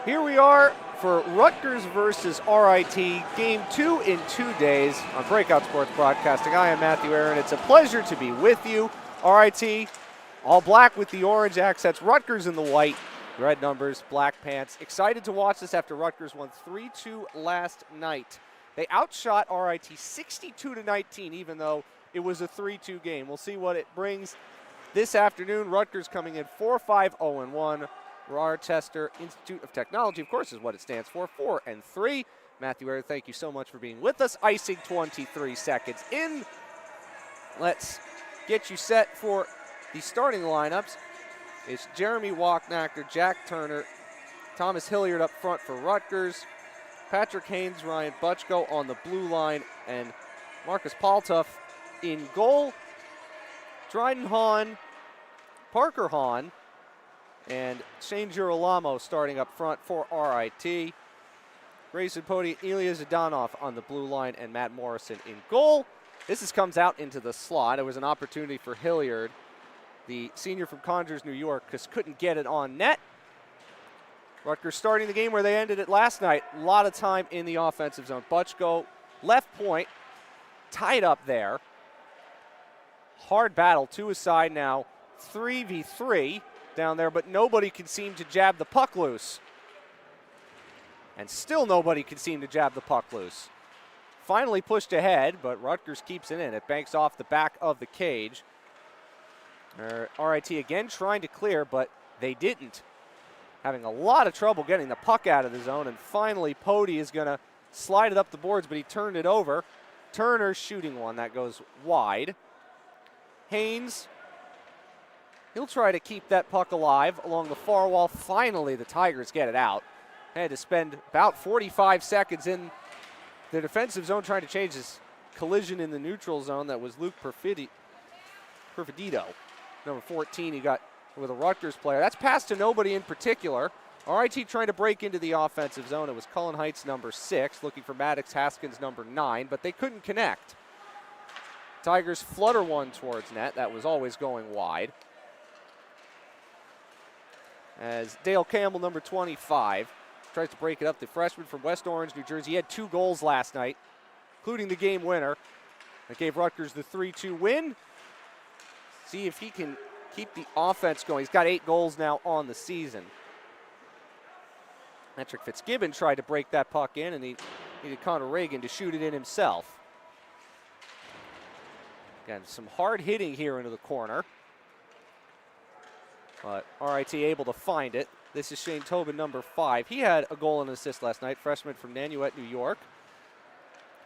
Here we are for Rutgers versus RIT, Game 2 in 2 days on Breakout Sports Broadcasting. I am Matthew Aaron. It's a pleasure to be with you. RIT, all black with the orange accents. Rutgers in the white, red numbers, black pants. Excited to watch this after Rutgers won 3-2 last night. They outshot RIT 62-19, even though it was a 3-2 game. We'll see what it brings this afternoon. Rutgers coming in 4-5-0-1. Rochester Institute of Technology, of course, is what it stands for, 4-3. Matthew Aaron, thank you so much for being with us. Icing 23 seconds in. Let's get you set for the starting lineups. It's Jeremy Walknacker, Jack Turner, Thomas Hilliard up front for Rutgers, Patrick Haynes, Ryan Butchko on the blue line, and Marcus Paltuff in goal. Dryden Hahn, Parker Hahn, and Shane Girolamo starting up front for RIT. Grayson Pody, Ilya Zdanov on the blue line, and Matt Morrison in goal. This comes out into the slot. There was an opportunity for Hilliard, the senior from Conjures, New York, because couldn't get it on net. Rutgers starting the game where they ended it last night. A lot of time in the offensive zone. Butchko, left point, tied up there. Hard battle, two aside now, 3v3 down there, but nobody can seem to jab the puck loose. And still nobody can seem to jab the puck loose. Finally pushed ahead, but Rutgers keeps it in. It banks off the back of the cage. RIT again trying to clear, but they didn't. Having a lot of trouble getting the puck out of the zone, and finally Pody is going to slide it up the boards, but he turned it over. Turner shooting one that goes wide. Haynes, he'll try to keep that puck alive along the far wall. Finally, the Tigers get it out. Had to spend about 45 seconds in the defensive zone trying to change this collision in the neutral zone. That was Luke Perfidito, number 14. He got with a Rutgers player. That's passed to nobody in particular. RIT trying to break into the offensive zone. It was Cullen Heights, number 6, looking for Maddox Haskins, number 9, but they couldn't connect. Tigers flutter one towards net. That was always going wide. As Dale Campbell, number 25, tries to break it up. The freshman from West Orange, New Jersey. He had 2 goals last night, including the game winner. That gave Rutgers the 3-2 win. See if he can keep the offense going. He's got 8 goals now on the season. Patrick Fitzgibbon tried to break that puck in, and he needed Connor Reagan to shoot it in himself. Again, some hard hitting here into the corner. But RIT able to find it. This is Shane Tobin, number 5. He had a goal and an assist last night, freshman from Nanuet, New York.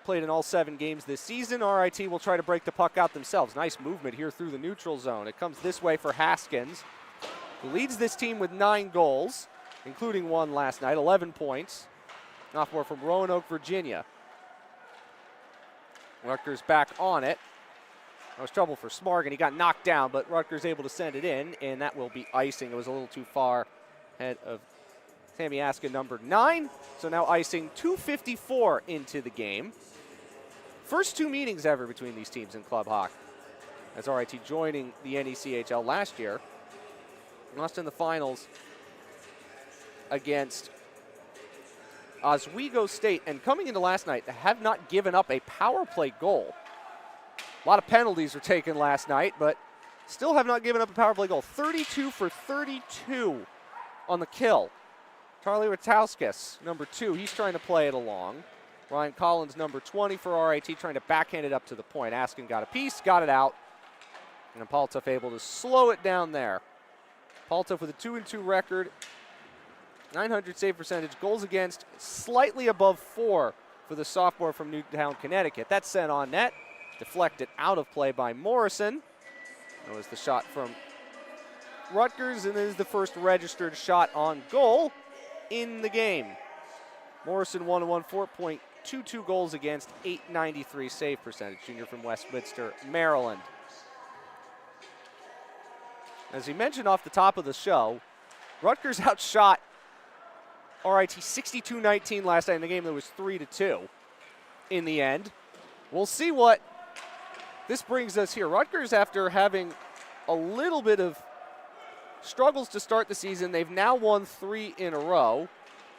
Played in all 7 games this season. RIT will try to break the puck out themselves. Nice movement here through the neutral zone. It comes this way for Haskins, who leads this team with 9 goals, including 1 last night, 11 points. Sophomore from Roanoke, Virginia. Rutgers back on it. That was trouble for Smargan. He got knocked down, but Rutgers able to send it in, and that will be icing. It was a little too far ahead of Sammy Aska, number 9. So now icing 2:54 into the game. First 2 meetings ever between these teams in club hockey, as RIT joining the NECHL last year. Lost in the finals against Oswego State, and coming into last night, have not given up a power play goal. A lot of penalties were taken last night, but still have not given up a power play goal. 32 for 32 on the kill. Charlie Ratauskas, number 2, he's trying to play it along. Ryan Collins, number 20 for RIT, trying to backhand it up to the point. Askin got a piece, got it out, and Paltuff able to slow it down there. Paltuff with a 2-2 record, 900 save percentage, goals against slightly above 4 for the sophomore from Newtown, Connecticut. That's sent on net. Deflected out of play by Morrison. That was the shot from Rutgers, and this is the first registered shot on goal in the game. Morrison 1-1, 4.22 goals against, 893 save percentage. Junior from Westminster, Maryland. As we mentioned off the top of the show, Rutgers outshot RIT 62-19 last night in the game that was 3-2 in the end. We'll see what this brings us here. Rutgers, after having a little bit of struggles to start the season, they've now won 3 in a row.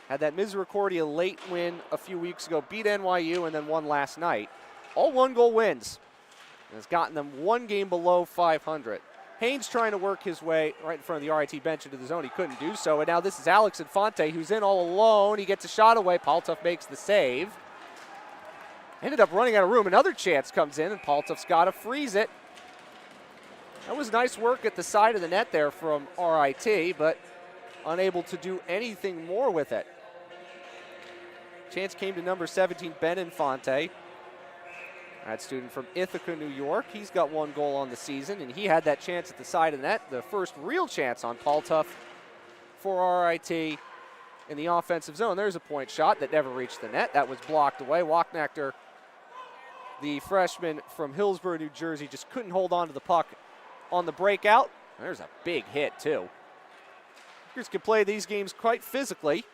Had that Misericordia late win a few weeks ago, beat NYU, and then won last night. All one-goal wins. And has gotten them one game below 500. Haynes trying to work his way right in front of the RIT bench into the zone. He couldn't do so. And now this is Alex Infante, who's in all alone. He gets a shot away. Paltoff makes the save. Ended up running out of room. Another chance comes in, and Paltoff's got to freeze it. That was nice work at the side of the net there from RIT, but unable to do anything more with it. Chance came to number 17, Ben Infante. That student from Ithaca, New York. He's got one goal on the season, and he had that chance at the side of the net, the first real chance on Paltoff for RIT in the offensive zone. There's a point shot that never reached the net. That was blocked away. Walknachter, the freshman from Hillsborough, New Jersey, just couldn't hold on to the puck on the breakout. There's a big hit, too. Rutgers can play these games quite physically.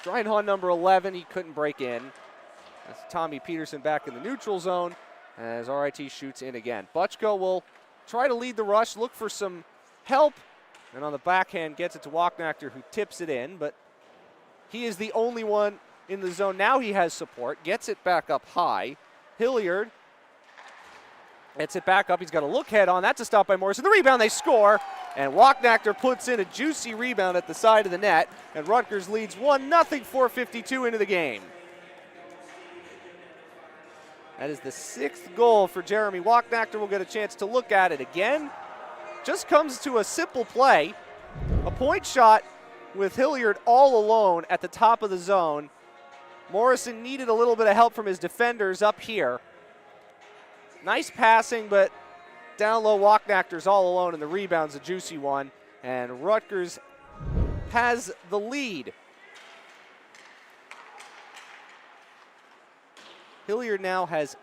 Dreinhahn, number 11, he couldn't break in. That's Tommy Peterson back in the neutral zone as RIT shoots in again. Butchko will try to lead the rush, look for some help, and on the backhand gets it to Walknachter, who tips it in, but he is the only one in the zone. Now he has support, gets it back up high. Hilliard gets it back up. He's got a look head on. That's a stop by Morrison. The rebound, they score, and Walknachter puts in a juicy rebound at the side of the net, and Rutgers leads 1-0, 4:52 into the game. That is the 6th goal for Jeremy Walknachter. We'll get a chance to look at it again. Just comes to a simple play. A point shot with Hilliard all alone at the top of the zone. Morrison needed a little bit of help from his defenders up here. Nice passing, but down low, Walknachter's all alone, and the rebound's a juicy one. And Rutgers has the lead. Hilliard now has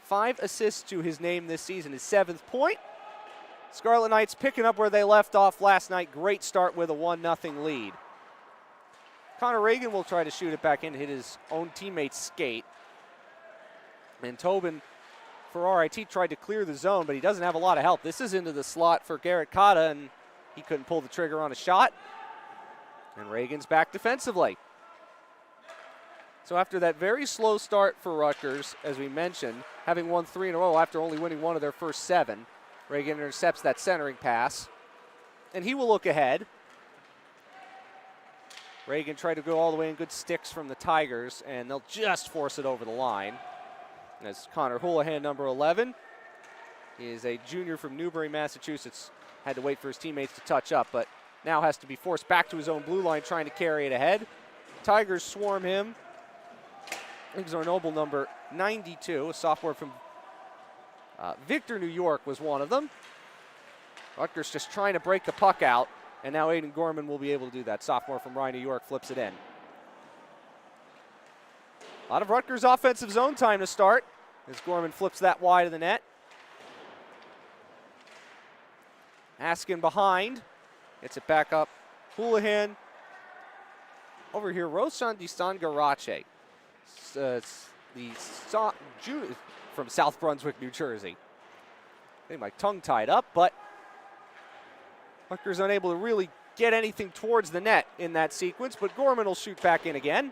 5 assists to his name this season, his 7th point. Scarlet Knights picking up where they left off last night. Great start with a 1-0 lead. Connor Reagan will try to shoot it back in, hit his own teammate's skate. And Tobin for RIT tried to clear the zone, but he doesn't have a lot of help. This is into the slot for Garrett Cotta, and he couldn't pull the trigger on a shot. And Reagan's back defensively. So after that very slow start for Rutgers, as we mentioned, having won 3 in a row after only winning 1 of their first 7, Reagan intercepts that centering pass, and he will look ahead. Reagan tried to go all the way in, good sticks from the Tigers, and they'll just force it over the line. As Connor Houlihan, number 11, he is a junior from Newbury, Massachusetts, had to wait for his teammates to touch up, but now has to be forced back to his own blue line trying to carry it ahead. Tigers swarm him. I think Zornoble, number 92, a sophomore from Victor, New York, was one of them. Rutgers just trying to break the puck out, and now Aiden Gorman will be able to do that. Sophomore from Rye, New York, flips it in. A lot of Rutgers offensive zone time to start as Gorman flips that wide of the net. Askin behind, gets it back up. Houlihan over here, Roshan Disangarache. It's from South Brunswick, New Jersey. I think my tongue tied up, but Rutgers unable to really get anything towards the net in that sequence, but Gorman will shoot back in again.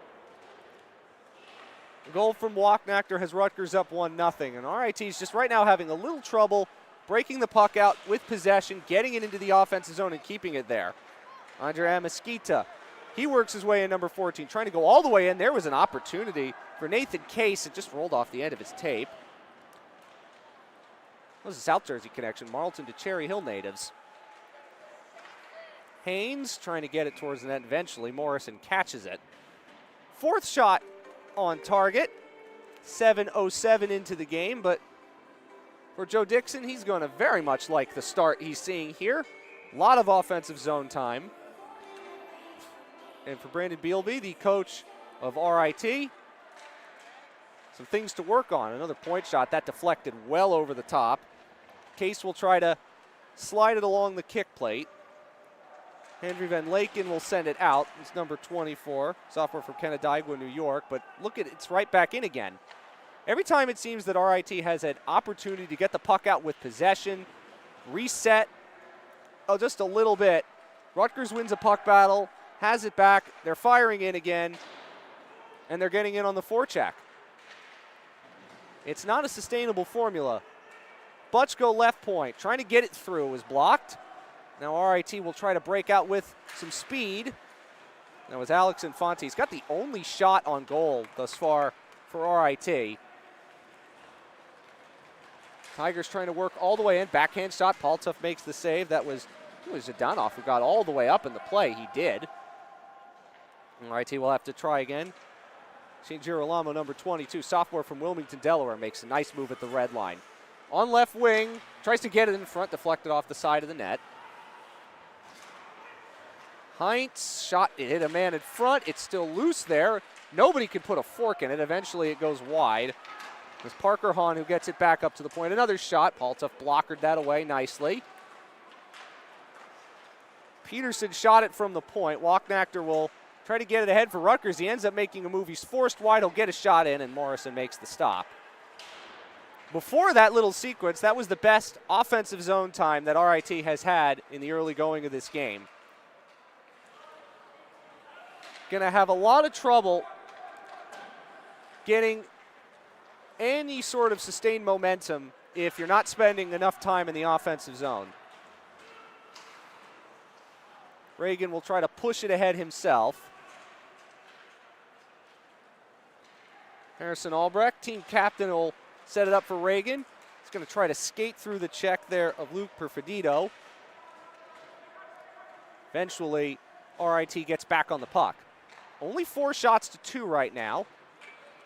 The goal from Walknachter has Rutgers up 1-0, and RIT's just right now having a little trouble breaking the puck out with possession, getting it into the offensive zone and keeping it there. Andre Mesquita, he works his way in, number 14, trying to go all the way in. There was an opportunity for Nathan Case. It just rolled off the end of his tape. That was a South Jersey connection. Marlton to Cherry Hill natives. Haynes trying to get it towards the net eventually. Morrison catches it. 4th shot on target. 7:07 into the game, but for Joe Dixon, he's going to very much like the start he's seeing here. A lot of offensive zone time. And for Brandon Bealby, the coach of RIT, some things to work on. Another point shot, that deflected well over the top. Case will try to slide it along the kick plate. Henry Van Laken will send it out. It's number 24, sophomore from Canandaigua, New York. But look at it, it's right back in again. Every time it seems that RIT has an opportunity to get the puck out with possession, reset just a little bit, Rutgers wins a puck battle, has it back. They're firing in again, and they're getting in on the forecheck. It's not a sustainable formula. Butchko left point, trying to get it through, was blocked. Now RIT will try to break out with some speed. That was Alex Infante. He's got the only shot on goal thus far for RIT. Tigers trying to work all the way in. Backhand shot. Paltov makes the save. That was Zhdanov who got all the way up in the play. He did. And RIT will have to try again. St. Girolamo, number 22, sophomore from Wilmington, Delaware, makes a nice move at the red line. On left wing, tries to get it in front, deflected off the side of the net. Heinz shot, it hit a man in front. It's still loose there. Nobody could put a fork in it. Eventually it goes wide. It's Parker Hahn who gets it back up to the point. Another shot. Paltov blockered that away nicely. Peterson shot it from the point. Walknachter will try to get it ahead for Rutgers. He ends up making a move. He's forced wide. He'll get a shot in, and Morrison makes the stop. Before that little sequence, that was the best offensive zone time that RIT has had in the early going of this game. Going to have a lot of trouble getting any sort of sustained momentum if you're not spending enough time in the offensive zone. Reagan will try to push it ahead himself. Harrison Albrecht, team captain, will set it up for Reagan. He's going to try to skate through the check there of Luke Perfidito. Eventually, RIT gets back on the puck. Only 4 shots to 2 right now.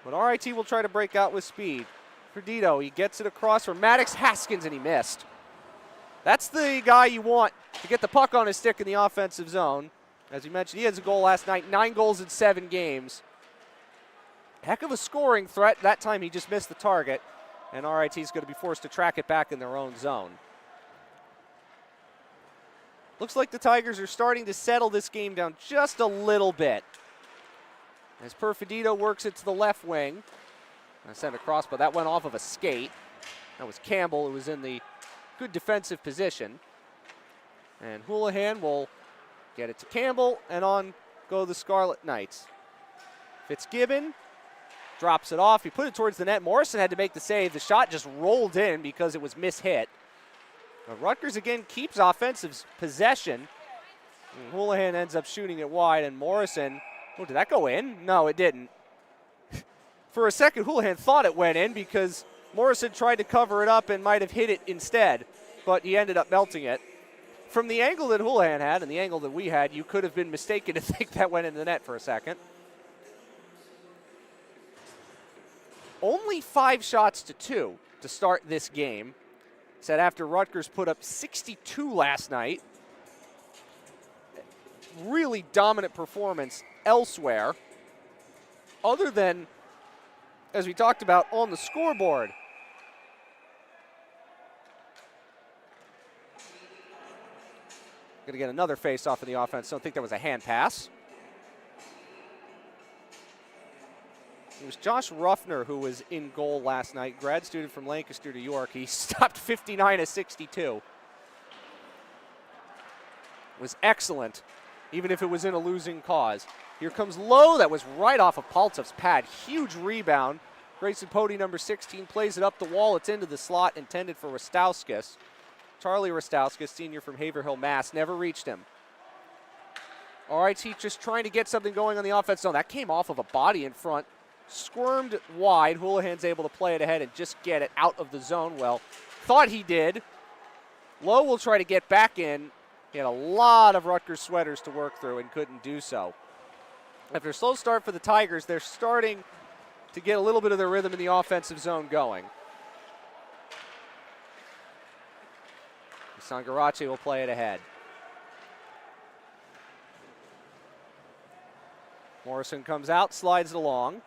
But RIT will try to break out with speed. Perfidito, he gets it across for Maddox Haskins, and he missed. That's the guy you want to get the puck on his stick in the offensive zone. As you mentioned, he has a goal last night, 9 goals in 7 games. Heck of a scoring threat. That time he just missed the target, and RIT is going to be forced to track it back in their own zone. Looks like the Tigers are starting to settle this game down just a little bit. As Perfidito works it to the left wing. I sent across, but that went off of a skate. That was Campbell, who was in the good defensive position. And Houlihan will get it to Campbell, and on go the Scarlet Knights. Fitzgibbon drops it off. He put it towards the net. Morrison had to make the save. The shot just rolled in because it was mishit. Now Rutgers again keeps offensive possession. And Houlihan ends up shooting it wide, and Morrison, oh, did that go in? No, it didn't. For a second, Houlihan thought it went in because Morrison tried to cover it up and might have hit it instead, but he ended up melting it. From the angle that Houlihan had and the angle that we had, you could have been mistaken to think that went in the net for a second. Only 5 shots to 2 to start this game. Said after Rutgers put up 62 last night. Really dominant performance elsewhere, other than, as we talked about, on the scoreboard. Going to get another face-off in the offense. Don't think that was a hand pass. It was Josh Ruffner who was in goal last night, grad student from Lancaster, New York. He stopped 59 of 62. It was excellent, even if it was in a losing cause. Here comes Lowe. That was right off of Paltov's pad. Huge rebound. Grayson Pody, number 16, plays it up the wall. It's into the slot intended for Restauskas. Charlie Restauskas, senior from Haverhill, Mass., never reached him. RIT just trying to get something going on the offense zone. That came off of a body in front. Squirmed wide. Houlihan's able to play it ahead and just get it out of the zone well. Thought he did. Lowe will try to get back in. He had a lot of Rutgers sweaters to work through and couldn't do so. After a slow start for the Tigers, they're starting to get a little bit of their rhythm in the offensive zone going. Sangarace will play it ahead. Morrison comes out, slides it along.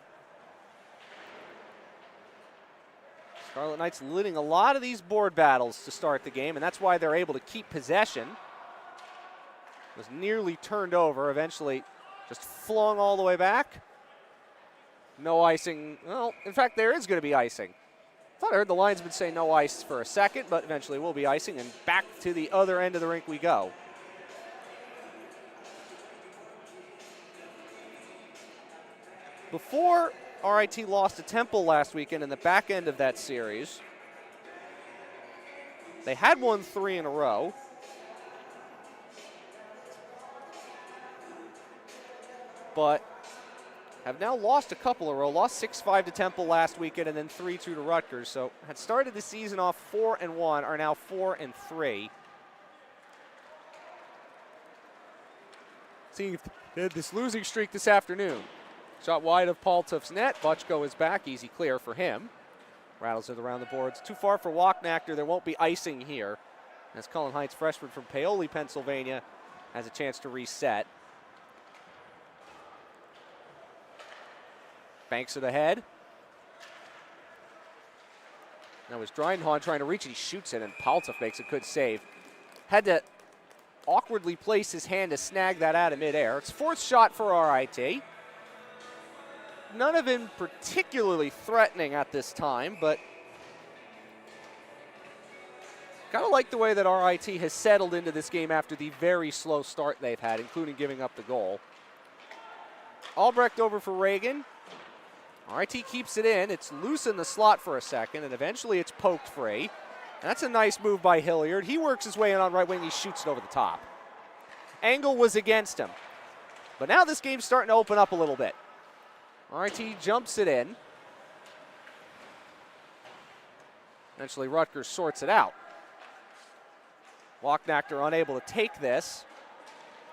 Scarlet Knights leading a lot of these board battles to start the game, and that's why they're able to keep possession. Was nearly turned over, eventually just flung all the way back. No icing. Well, in fact, there is going to be icing. Thought I heard the linesman say no ice for a second, but eventually will be icing, and back to the other end of the rink we go. Before RIT lost to Temple last weekend in the back end of that series, they had won 3 in a row. But have now lost a couple in a row. Lost 6-5 to Temple last weekend and then 3-2 to Rutgers. So had started the season off 4-1, are now 4-3. Seeing if they had this losing streak this afternoon. Shot wide of Paul Tuff's net. Butchko is back. Easy clear for him. Rattles it around the boards. Too far for Walknachter. There won't be icing here. As Cullen Heights, freshman from Paoli, Pennsylvania, has a chance to reset. Banks it ahead. That was Drydenhahn trying to reach it. He shoots it, and Paltuff makes a good save. Had to awkwardly place his hand to snag that out of midair. It's 4th shot for RIT. None of them particularly threatening at this time, but kind of like the way that RIT has settled into this game after the very slow start they've had, including giving up the goal. Albrecht over for Reagan. RIT keeps it in. It's loose in the slot for a second, and eventually it's poked free. That's a nice move by Hilliard. He works his way in on right wing. He shoots it over the top. Angle was against him. But now this game's starting to open up a little bit. RIT jumps it in. Eventually Rutgers sorts it out. Walknachter unable to take this.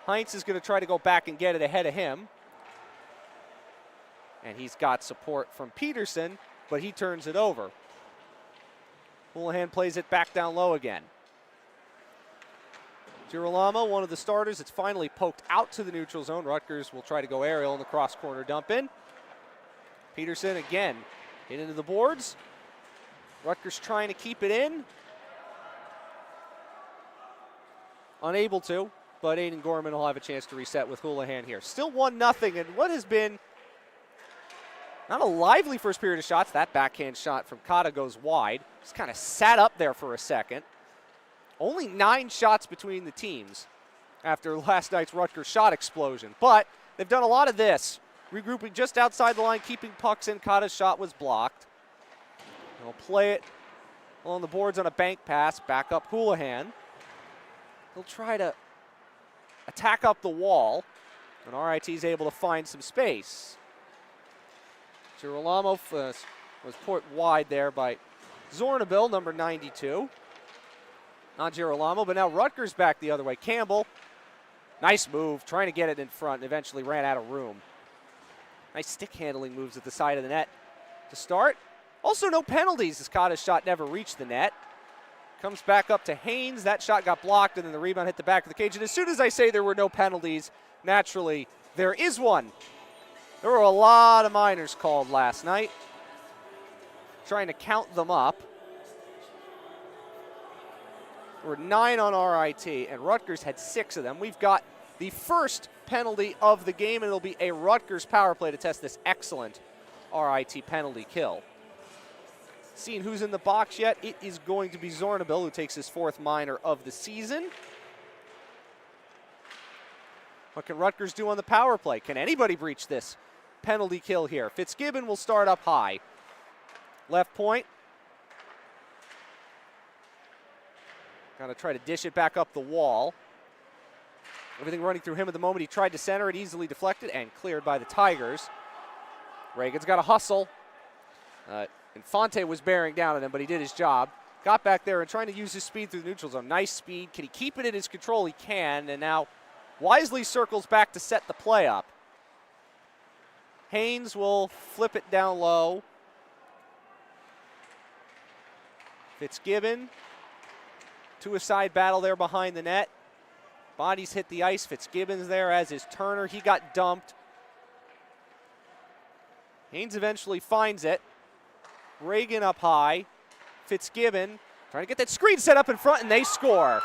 Heinz is going to try to go back and get it ahead of him. And he's got support from Peterson, but he turns it over. Houlihan plays it back down low again. Girolamo, one of the starters. It's finally poked out to the neutral zone. Rutgers will try to go aerial in the cross corner dump in. Peterson again hit into the boards. Rutgers trying to keep it in. Unable to, but Aiden Gorman will have a chance to reset with Houlihan here. Still 1-0, and what has been not a lively first period of shots. That backhand shot from Kata goes wide. Just kind of sat up there for a second. Only 9 shots between the teams after last night's Rutgers shot explosion. But they've done a lot of this. Regrouping just outside the line, keeping pucks in. Kata's shot was blocked. They'll play it along the boards on a bank pass. Back up Houlihan. He'll try to attack up the wall. And RIT's able to find some space. Girolamo was put wide there by Zornabil, number 92. Not Girolamo, but now Rutgers back the other way. Campbell, nice move, trying to get it in front, and eventually ran out of room. Nice stick handling moves at the side of the net to start. Also no penalties as Kata's shot never reached the net. Comes back up to Haynes. That shot got blocked, and then the rebound hit the back of the cage. And as soon as I say there were no penalties, naturally there is one. There were a lot of minors called last night. Trying to count them up. There were 9 on RIT, and Rutgers had 6 of them. We've got the first penalty of the game, and it'll be a Rutgers power play to test this excellent RIT penalty kill. Seeing who's in the box yet, it is going to be Zornabil, who takes his 4th minor of the season. What can Rutgers do on the power play? Can anybody breach this penalty kill here? Fitzgibbon will start up high. Left point. Got to try to dish it back up the wall. Everything running through him at the moment. He tried to center it, easily deflected and cleared by the Tigers. Reagan's got to hustle. Infante was bearing down on him, but he did his job. Got back there and trying to use his speed through the neutral zone. Nice speed. Can he keep it in his control? He can, and now wisely circles back to set the play up. Haynes will flip it down low. Fitzgibbon, two-a-side battle there behind the net. Bodies hit the ice. Fitzgibbon's there, as is Turner. He got dumped. Haynes eventually finds it. Reagan up high. Fitzgibbon trying to get that screen set up in front, and they score.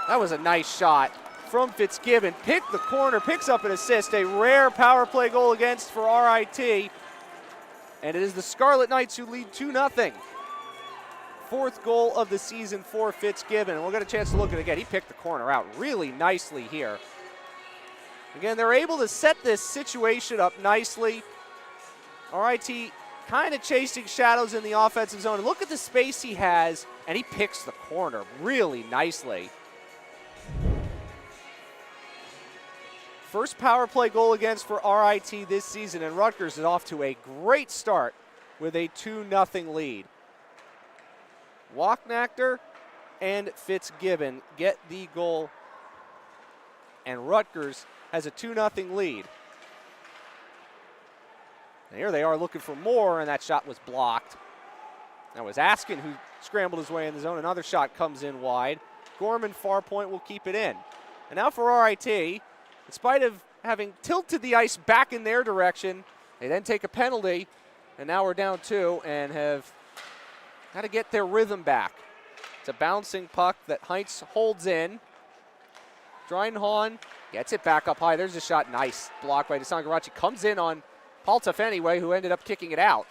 That was a nice shot from Fitzgibbon. Picked the corner, picks up an assist. A rare power play goal against for RIT. And it is the Scarlet Knights who lead 2-0. 4th goal of the season for Fitzgibbon. And we'll get a chance to look at it again. He picked the corner out really nicely here. Again, they're able to set this situation up nicely. RIT kind of chasing shadows in the offensive zone. And look at the space he has, and he picks the corner really nicely. First power play goal against for RIT this season, and Rutgers is off to a great start with a 2-0 lead. Walknachter and Fitzgibbon get the goal, and Rutgers has a 2-0 lead. And here they are looking for more, and that shot was blocked. That was Askin who scrambled his way in the zone. Another shot comes in wide. Gorman, far point, will keep it in. And now for RIT, in spite of having tilted the ice back in their direction, they then take a penalty, and now we're down 2 and have got to get their rhythm back. It's a bouncing puck that Heinz holds in. Drydenhahn gets it back up high. There's a shot. Nice. Blocked by DeSangarachi. Comes in on Paltef anyway, who ended up kicking it out.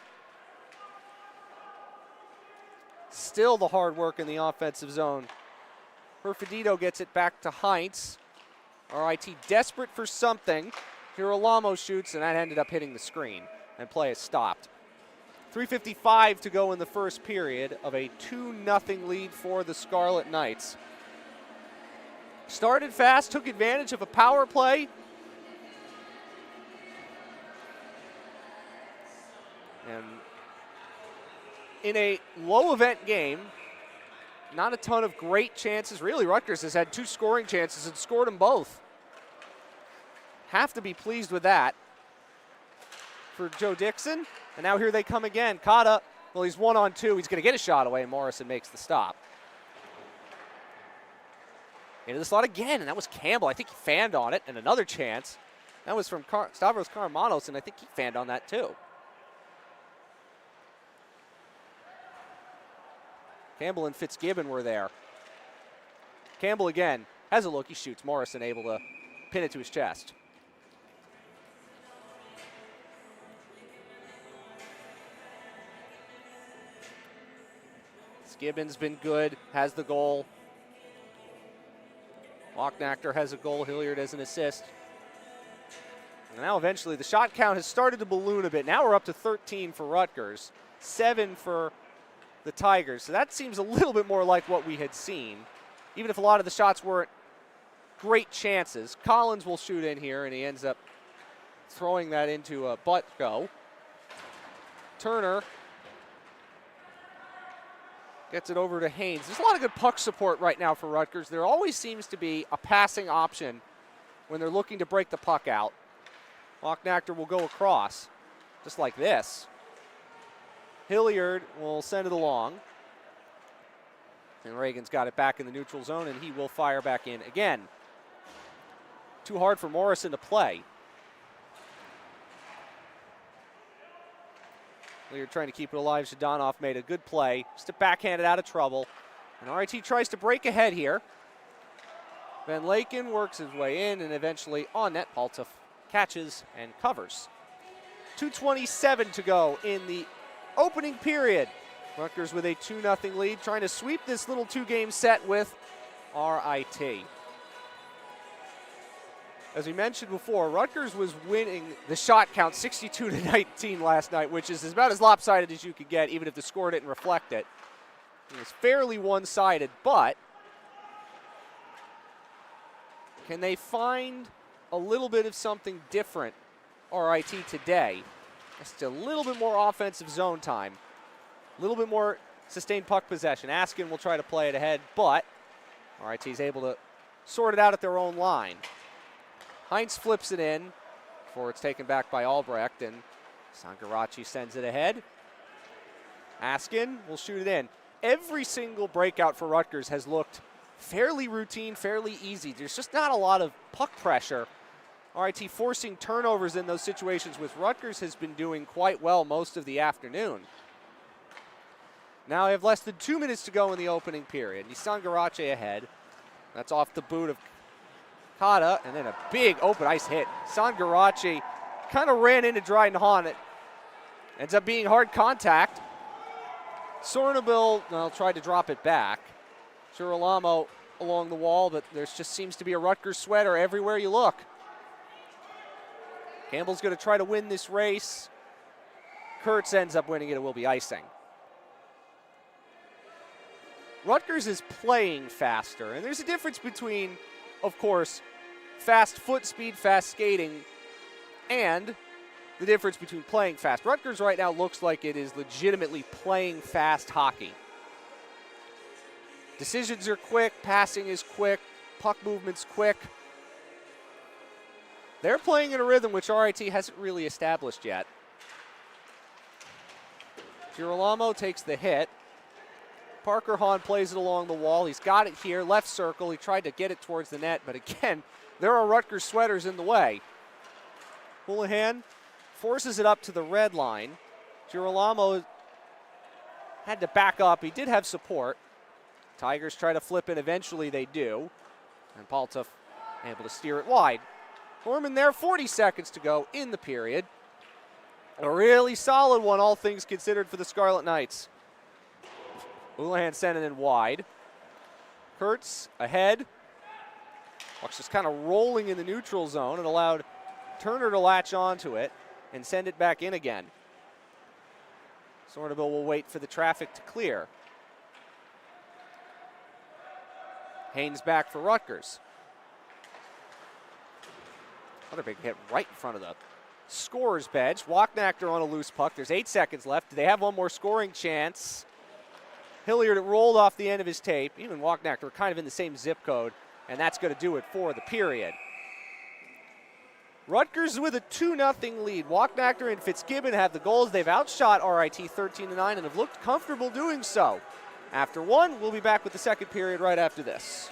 Still the hard work in the offensive zone. Perfidito gets it back to Heinz. RIT desperate for something. Girolamo shoots, and that ended up hitting the screen, and play is stopped. 3:55 to go in the first period of a 2-0 lead for the Scarlet Knights. Started fast, took advantage of a power play. And in a low event game, not a ton of great chances. Really, Rutgers has had 2 scoring chances and scored them both. Have to be pleased with that for Joe Dixon. And now here they come again. Cotta, well, he's 1-on-2. He's going to get a shot away, and Morrison makes the stop. Into the slot again, and that was Campbell. I think he fanned on it, and another chance. That was from Stavros Karamanos, and I think he fanned on that too. Campbell and Fitzgibbon were there. Campbell again has a look. He shoots. Morrison able to pin it to his chest. Fitzgibbon's been good, has the goal. Walknachter has a goal. Hilliard has an assist. And now eventually the shot count has started to balloon a bit. Now we're up to 13 for Rutgers, 7 for the Tigers. So that seems a little bit more like what we had seen, even if a lot of the shots weren't great chances. Collins will shoot in here, and he ends up throwing that into a butt go. Turner gets it over to Haynes. There's a lot of good puck support right now for Rutgers. There always seems to be a passing option when they're looking to break the puck out. Walknachter will go across, just like this. Hilliard will send it along. And Reagan's got it back in the neutral zone, and he will fire back in again. Too hard for Morrison to play. Hilliard trying to keep it alive. Zhdanov made a good play. Just to backhand it out of trouble. And RIT tries to break ahead here. Van Laken works his way in, and eventually on net, Paltef catches and covers. 2:27 to go in the opening period. Rutgers with a 2-0 lead, trying to sweep this little 2-game set with RIT. As we mentioned before, Rutgers was winning the shot count 62-19 last night, which is about as lopsided as you could get, even if the score didn't reflect it. It was fairly one-sided, but can they find a little bit of something different, RIT, today? Just a little bit more offensive zone time, a little bit more sustained puck possession. Askin will try to play it ahead, but RIT is able to sort it out at their own line. Heinz flips it in before it's taken back by Albrecht, and Sangarachi sends it ahead. Askin will shoot it in. Every single breakout for Rutgers has looked fairly routine, fairly easy. There's just not a lot of puck pressure. RIT forcing turnovers in those situations, which Rutgers has been doing quite well most of the afternoon. Now they have less than 2 minutes to go in the opening period. Sangarachi ahead. That's off the boot of Cotta, and then a big open ice hit. Sangarachi kind of ran into Drydenhahn. It ends up being hard contact. Sornabil tried to drop it back. Girolamo along the wall, but there just seems to be a Rutgers sweater everywhere you look. Campbell's going to try to win this race. Kurtz ends up winning it. It will be icing. Rutgers is playing faster, and there's a difference between, of course, fast foot speed, fast skating, and the difference between playing fast. Rutgers right now looks like it is legitimately playing fast hockey. Decisions are quick, passing is quick, puck movement's quick. They're playing in a rhythm which RIT hasn't really established yet. Girolamo takes the hit. Parker Hahn plays it along the wall. He's got it here, left circle. He tried to get it towards the net, but again, there are Rutgers sweaters in the way. Houlihan forces it up to the red line. Girolamo had to back up. He did have support. Tigers try to flip it. Eventually they do. And Palta able to steer it wide. Horman there, 40 seconds to go in the period. A really solid one, all things considered, for the Scarlet Knights. Houlihan sent it in wide. Kurtz ahead. Puck's just kind of rolling in the neutral zone and allowed Turner to latch onto it and send it back in again. Sorneville will wait for the traffic to clear. Haynes back for Rutgers. Another big hit right in front of the scorer's bench. Walknachter on a loose puck. There's 8 seconds left. Do they have one more scoring chance? Hilliard, it rolled off the end of his tape. Even Walknachter are kind of in the same zip code, and that's going to do it for the period. Rutgers with a 2-0 lead. Walknachter and Fitzgibbon have the goals. They've outshot RIT 13-9 and have looked comfortable doing so. After one, we'll be back with the second period right after this.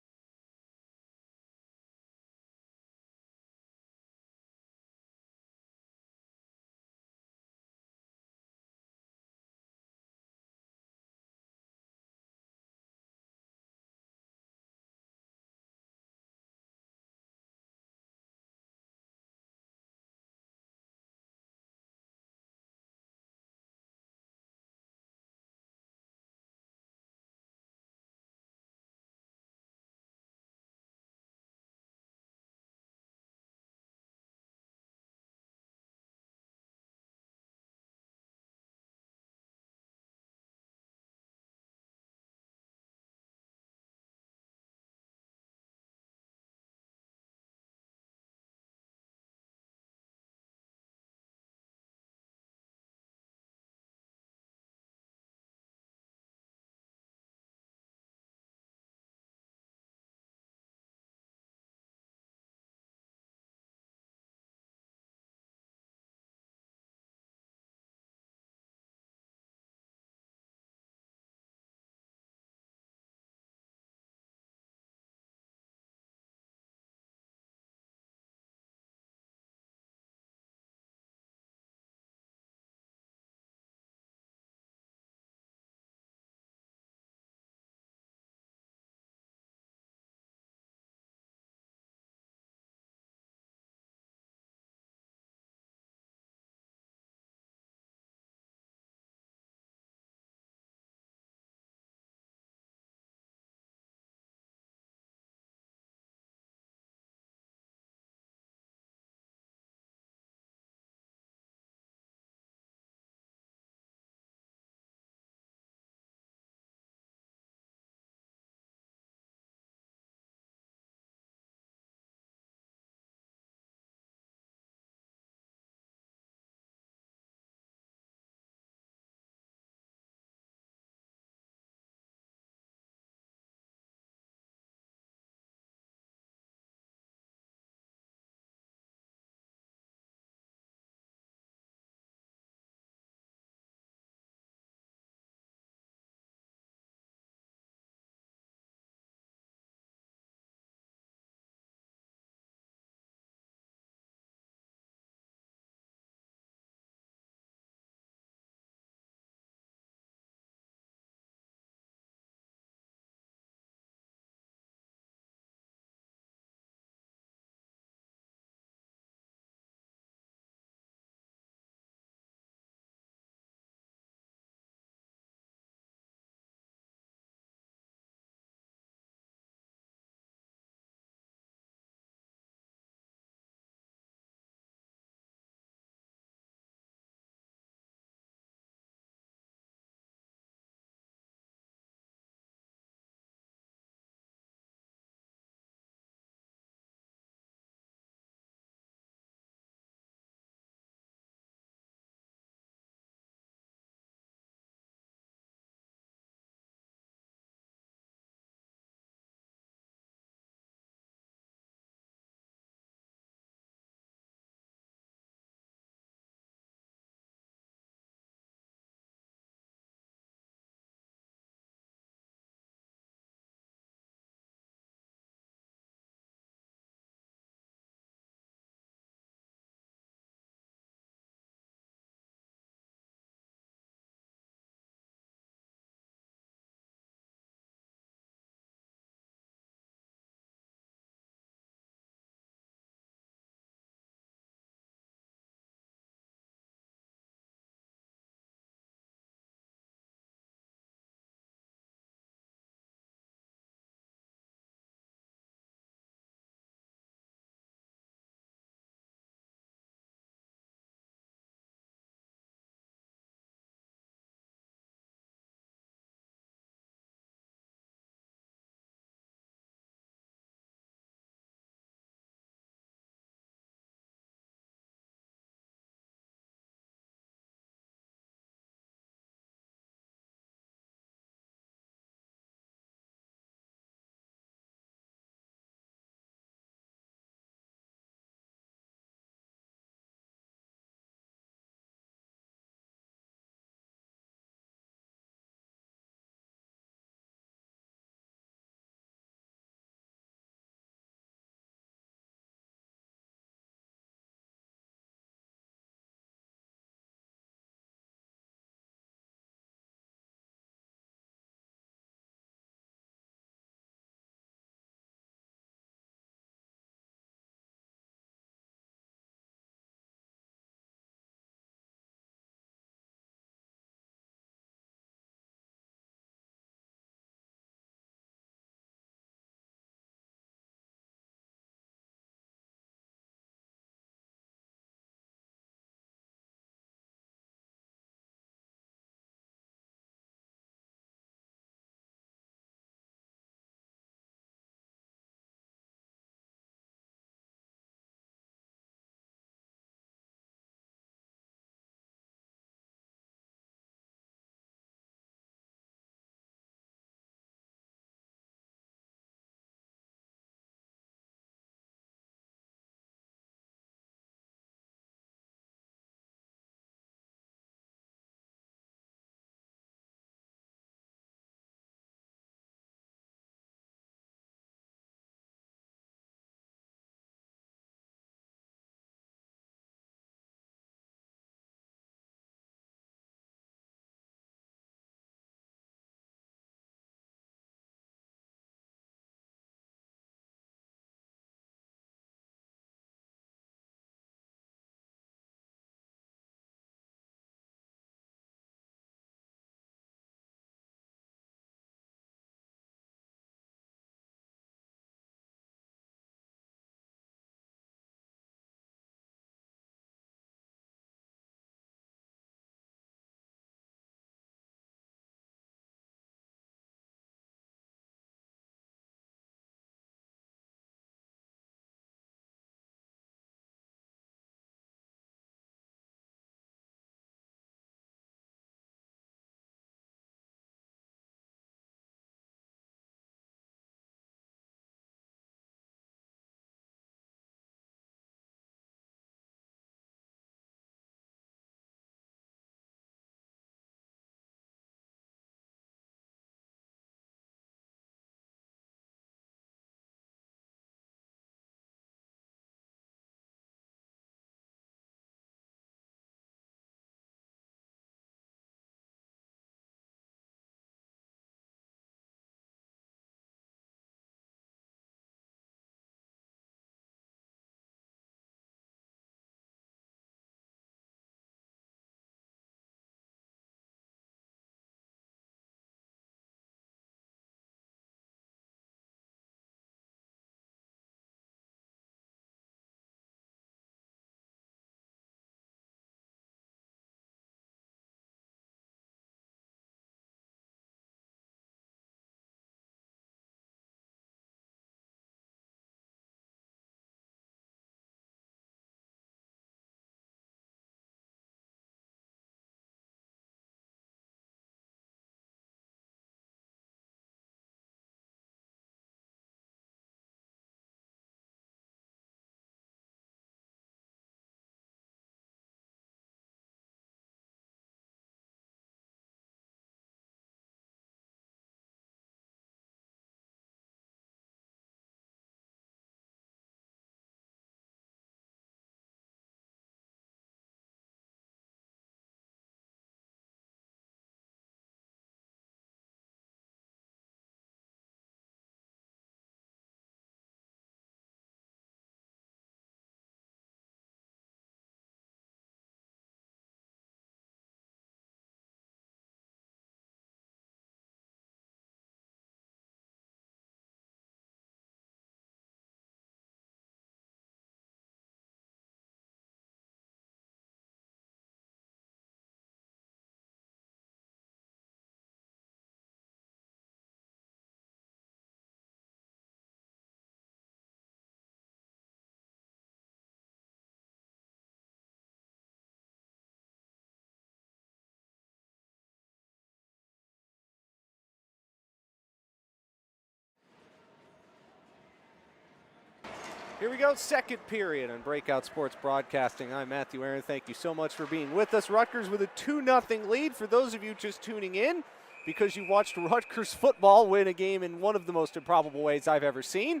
Here we go, second period on Breakout Sports Broadcasting. I'm Matthew Aaron. Thank you so much for being with us. Rutgers with a 2-0 lead. For those of you just tuning in, because you watched Rutgers football win a game in one of the most improbable ways I've ever seen.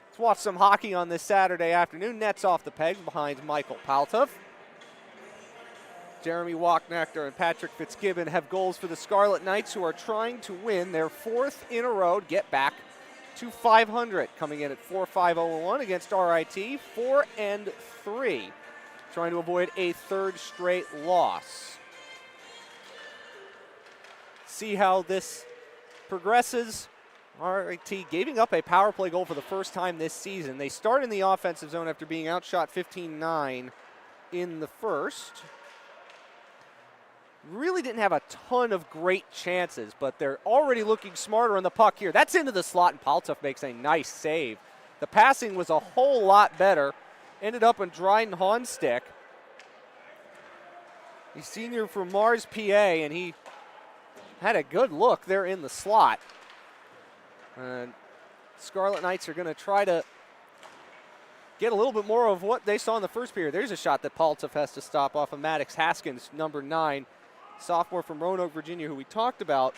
Let's watch some hockey on this Saturday afternoon. Nets off the peg behind Michael Paltoff. Jeremy Walknachter and Patrick Fitzgibbon have goals for the Scarlet Knights, who are trying to win their fourth in a row, get back to 500, coming in at 4-5-0-1 against RIT, 4-3, trying to avoid a third straight loss. See how this progresses. RIT giving up a power play goal for the first time this season. They start in the offensive zone after being outshot 15-9 in the first. Really didn't have a ton of great chances, but they're already looking smarter on the puck here. That's into the slot, and Paltoff makes a nice save. The passing was a whole lot better. Ended up on Dryden Hahn's stick. He's senior from Mars, PA, and he had a good look there in the slot. Scarlet Knights are going to try to get a little bit more of what they saw in the first period. There's a shot that Paltoff has to stop off of Maddox Haskins, number 9. Sophomore from Roanoke, Virginia, who we talked about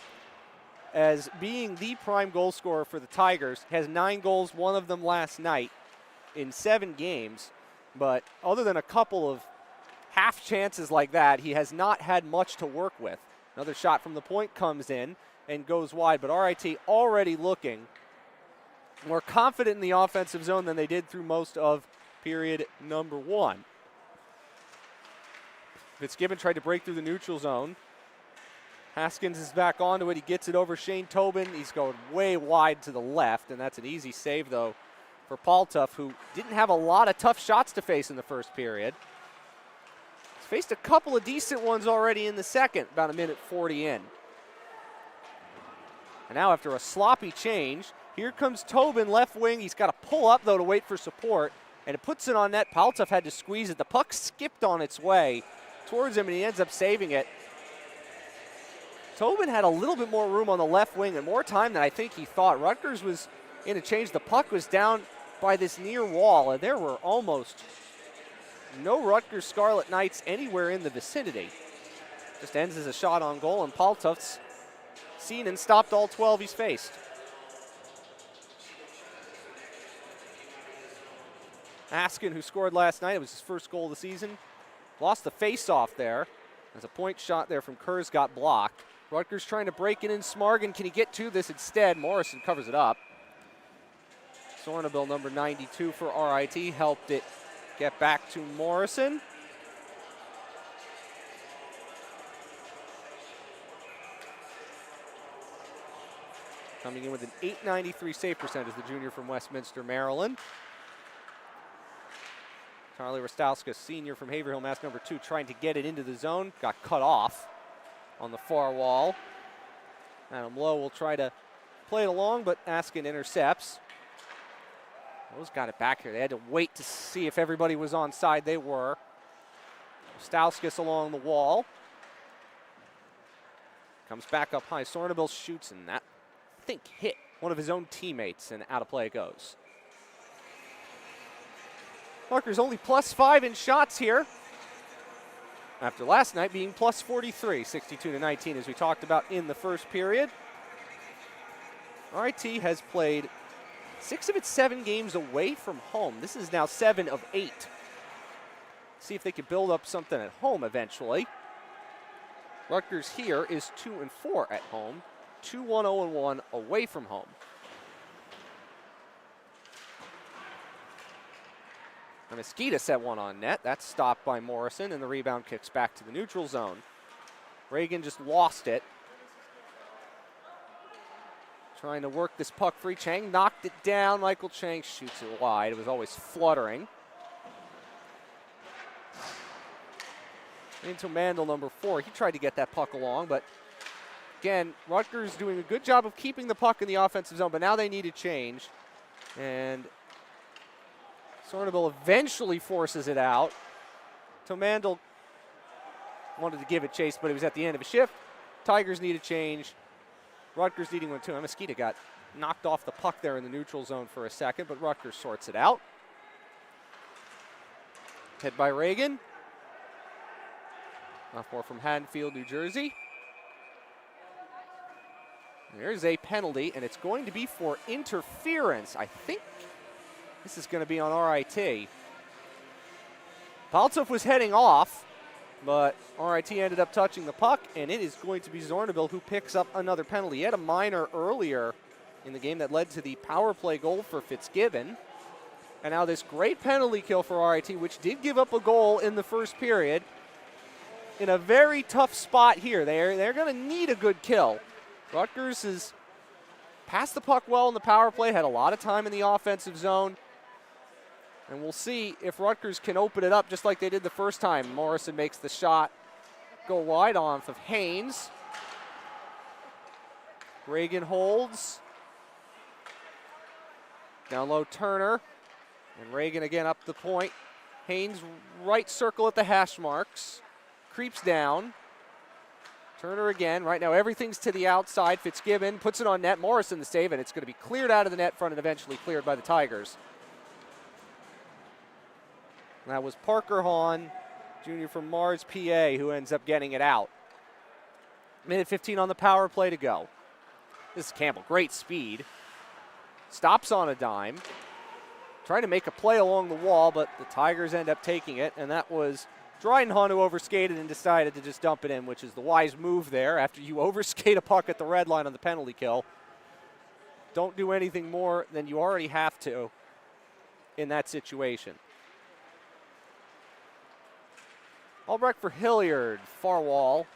as being the prime goal scorer for the Tigers, has 9 goals, one of them last night in 7 games. But other than a couple of half chances like that, he has not had much to work with. Another shot from the point comes in and goes wide, but RIT already looking more confident in the offensive zone than they did through most of period number 1. Fitzgibbon tried to break through the neutral zone. Haskins is back onto it. He gets it over Shane Tobin. He's going way wide to the left, and that's an easy save, though, for Paltoff, who didn't have a lot of tough shots to face in the first period. He's faced a couple of decent ones already in the second, about a minute 40 in. And now after a sloppy change, here comes Tobin, left wing. He's got to pull up, though, to wait for support, and it puts it on net. Paltoff had to squeeze it. The puck skipped on its way towards him, and he ends up saving it. Tobin had a little bit more room on the left wing and more time than I think he thought. Rutgers was in a change. The puck was down by this near wall, and there were almost no Rutgers Scarlet Knights anywhere in the vicinity. Just ends as a shot on goal, and Paltoff's seen and stopped all 12 he's faced. Askin, who scored last night, it was his first goal of the season, lost the face-off there. As a point shot there from Kurz got blocked. Rutgers trying to break it in. Smargan, can he get to this instead? Morrison covers it up. Sornabel, number 92 for RIT, helped it get back to Morrison. Coming in with an .893 save percentage, the junior from Westminster, Maryland. Charlie Rostowska, senior from Haverhill, Mass, number 2, trying to get it into the zone. Got cut off on the far wall. Adam Lowe will try to play it along, but Askin intercepts. Those got it back here. They had to wait to see if everybody was onside. They were. Rostowskis along the wall. Comes back up high. Sornabel shoots, and that, I think, hit one of his own teammates, and out of play it goes. Rutgers only +5 in shots here, after last night being +43, 62-19, as we talked about in the first period. RIT has played 6 of its 7 games away from home. This is now 7 of 8. See if they can build up something at home eventually. Rutgers here is 2-4 at home, 2-1-0-1 away from home. Mesquita set one on net. That's stopped by Morrison, and the rebound kicks back to the neutral zone. Reagan just lost it. Trying to work this puck free. Chang knocked it down. Michael Chang shoots it wide. It was always fluttering. Into Mandel, number 4. He tried to get that puck along, but again, Rutgers doing a good job of keeping the puck in the offensive zone, but now they need a change. And Sornabel eventually forces it out. Tomandel wanted to give it chase, but it was at the end of a shift. Tigers need a change. Rutgers needing one too. Mesquita got knocked off the puck there in the neutral zone for a second, but Rutgers sorts it out. Hit by Reagan. Sophomore from Haddonfield, New Jersey. There's a penalty, and it's going to be for interference. I think this is going to be on RIT. Paltov was heading off, but RIT ended up touching the puck, and it is going to be Zornabel who picks up another penalty. He had a minor earlier in the game that led to the power play goal for Fitzgibbon. And now this great penalty kill for RIT, which did give up a goal in the first period, in a very tough spot here. They're going to need a good kill. Rutgers has passed the puck well in the power play, had a lot of time in the offensive zone. And we'll see if Rutgers can open it up just like they did the first time. Morrison makes the shot go wide off of Haynes. Reagan holds. Down low, Turner. And Reagan again up the point. Haynes right circle at the hash marks. Creeps down. Turner again. Right now everything's to the outside. Fitzgibbon puts it on net. Morrison the save, and it's going to be cleared out of the net front and eventually cleared by the Tigers. That was Parker Hahn, junior from Mars, PA, who ends up getting it out. Minute 15 on the power play to go. This is Campbell. Great speed. Stops on a dime. Trying to make a play along the wall, but the Tigers end up taking it, and that was Drydenhahn who overskated and decided to just dump it in, which is the wise move there. After you overskate a puck at the red line on the penalty kill, don't do anything more than you already have to in that situation. Albrecht for Hilliard, far wall.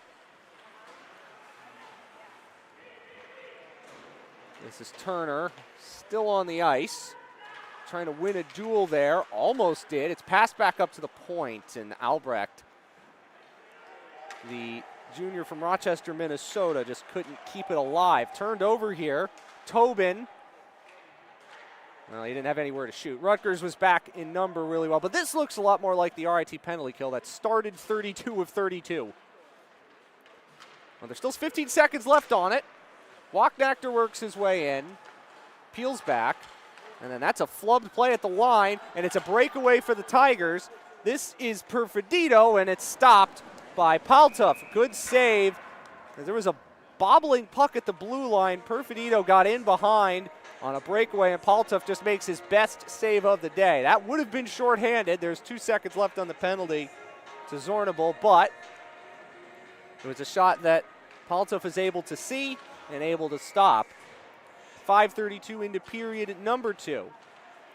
This is Turner, still on the ice. Trying to win a duel there, almost did. It's passed back up to the point, and Albrecht, the junior from Rochester, Minnesota, just couldn't keep it alive. Turned over here, Tobin. Well, he didn't have anywhere to shoot. Rutgers was back in number really well, but this looks a lot more like the RIT penalty kill that started 32 of 32. Well, there's still 15 seconds left on it. Walknachter works his way in, peels back. And then that's a flubbed play at the line, and it's a breakaway for the Tigers. This is Perfidito, and it's stopped by Paltov. Good save. There was a bobbling puck at the blue line. Perfidito got in behind on a breakaway, and Paltov just makes his best save of the day. That would have been shorthanded. There's 2 seconds left on the penalty to Zornabel, but it was a shot that Paltov is able to see and able to stop. 5:32 into period number 2.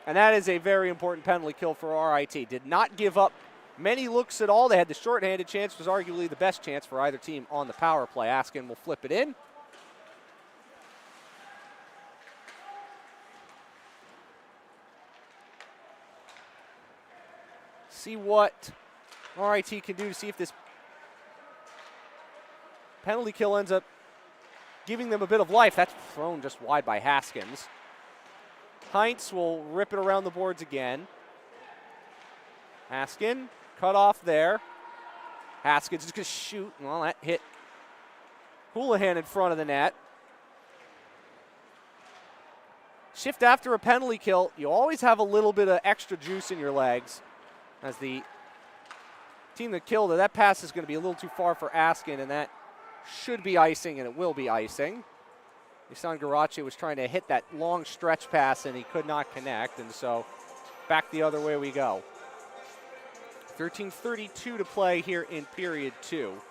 And that is a very important penalty kill for RIT. Did not give up many looks at all. They had the shorthanded chance, was arguably the best chance for either team on the power play. Askin will flip it in. See what RIT can do to see if this penalty kill ends up giving them a bit of life. That's thrown just wide by Haskins. Heinz will rip it around the boards again. Haskin cut off there. Haskins is going to shoot. Well, that hit Houlihan in front of the net. Shift after a penalty kill, you always have a little bit of extra juice in your legs. As the team that killed it, that pass is going to be a little too far for Askin, and that should be icing, and it will be icing. Isan Garace was trying to hit that long stretch pass, and he could not connect, and so back the other way we go. 13:32 to play here in period 2.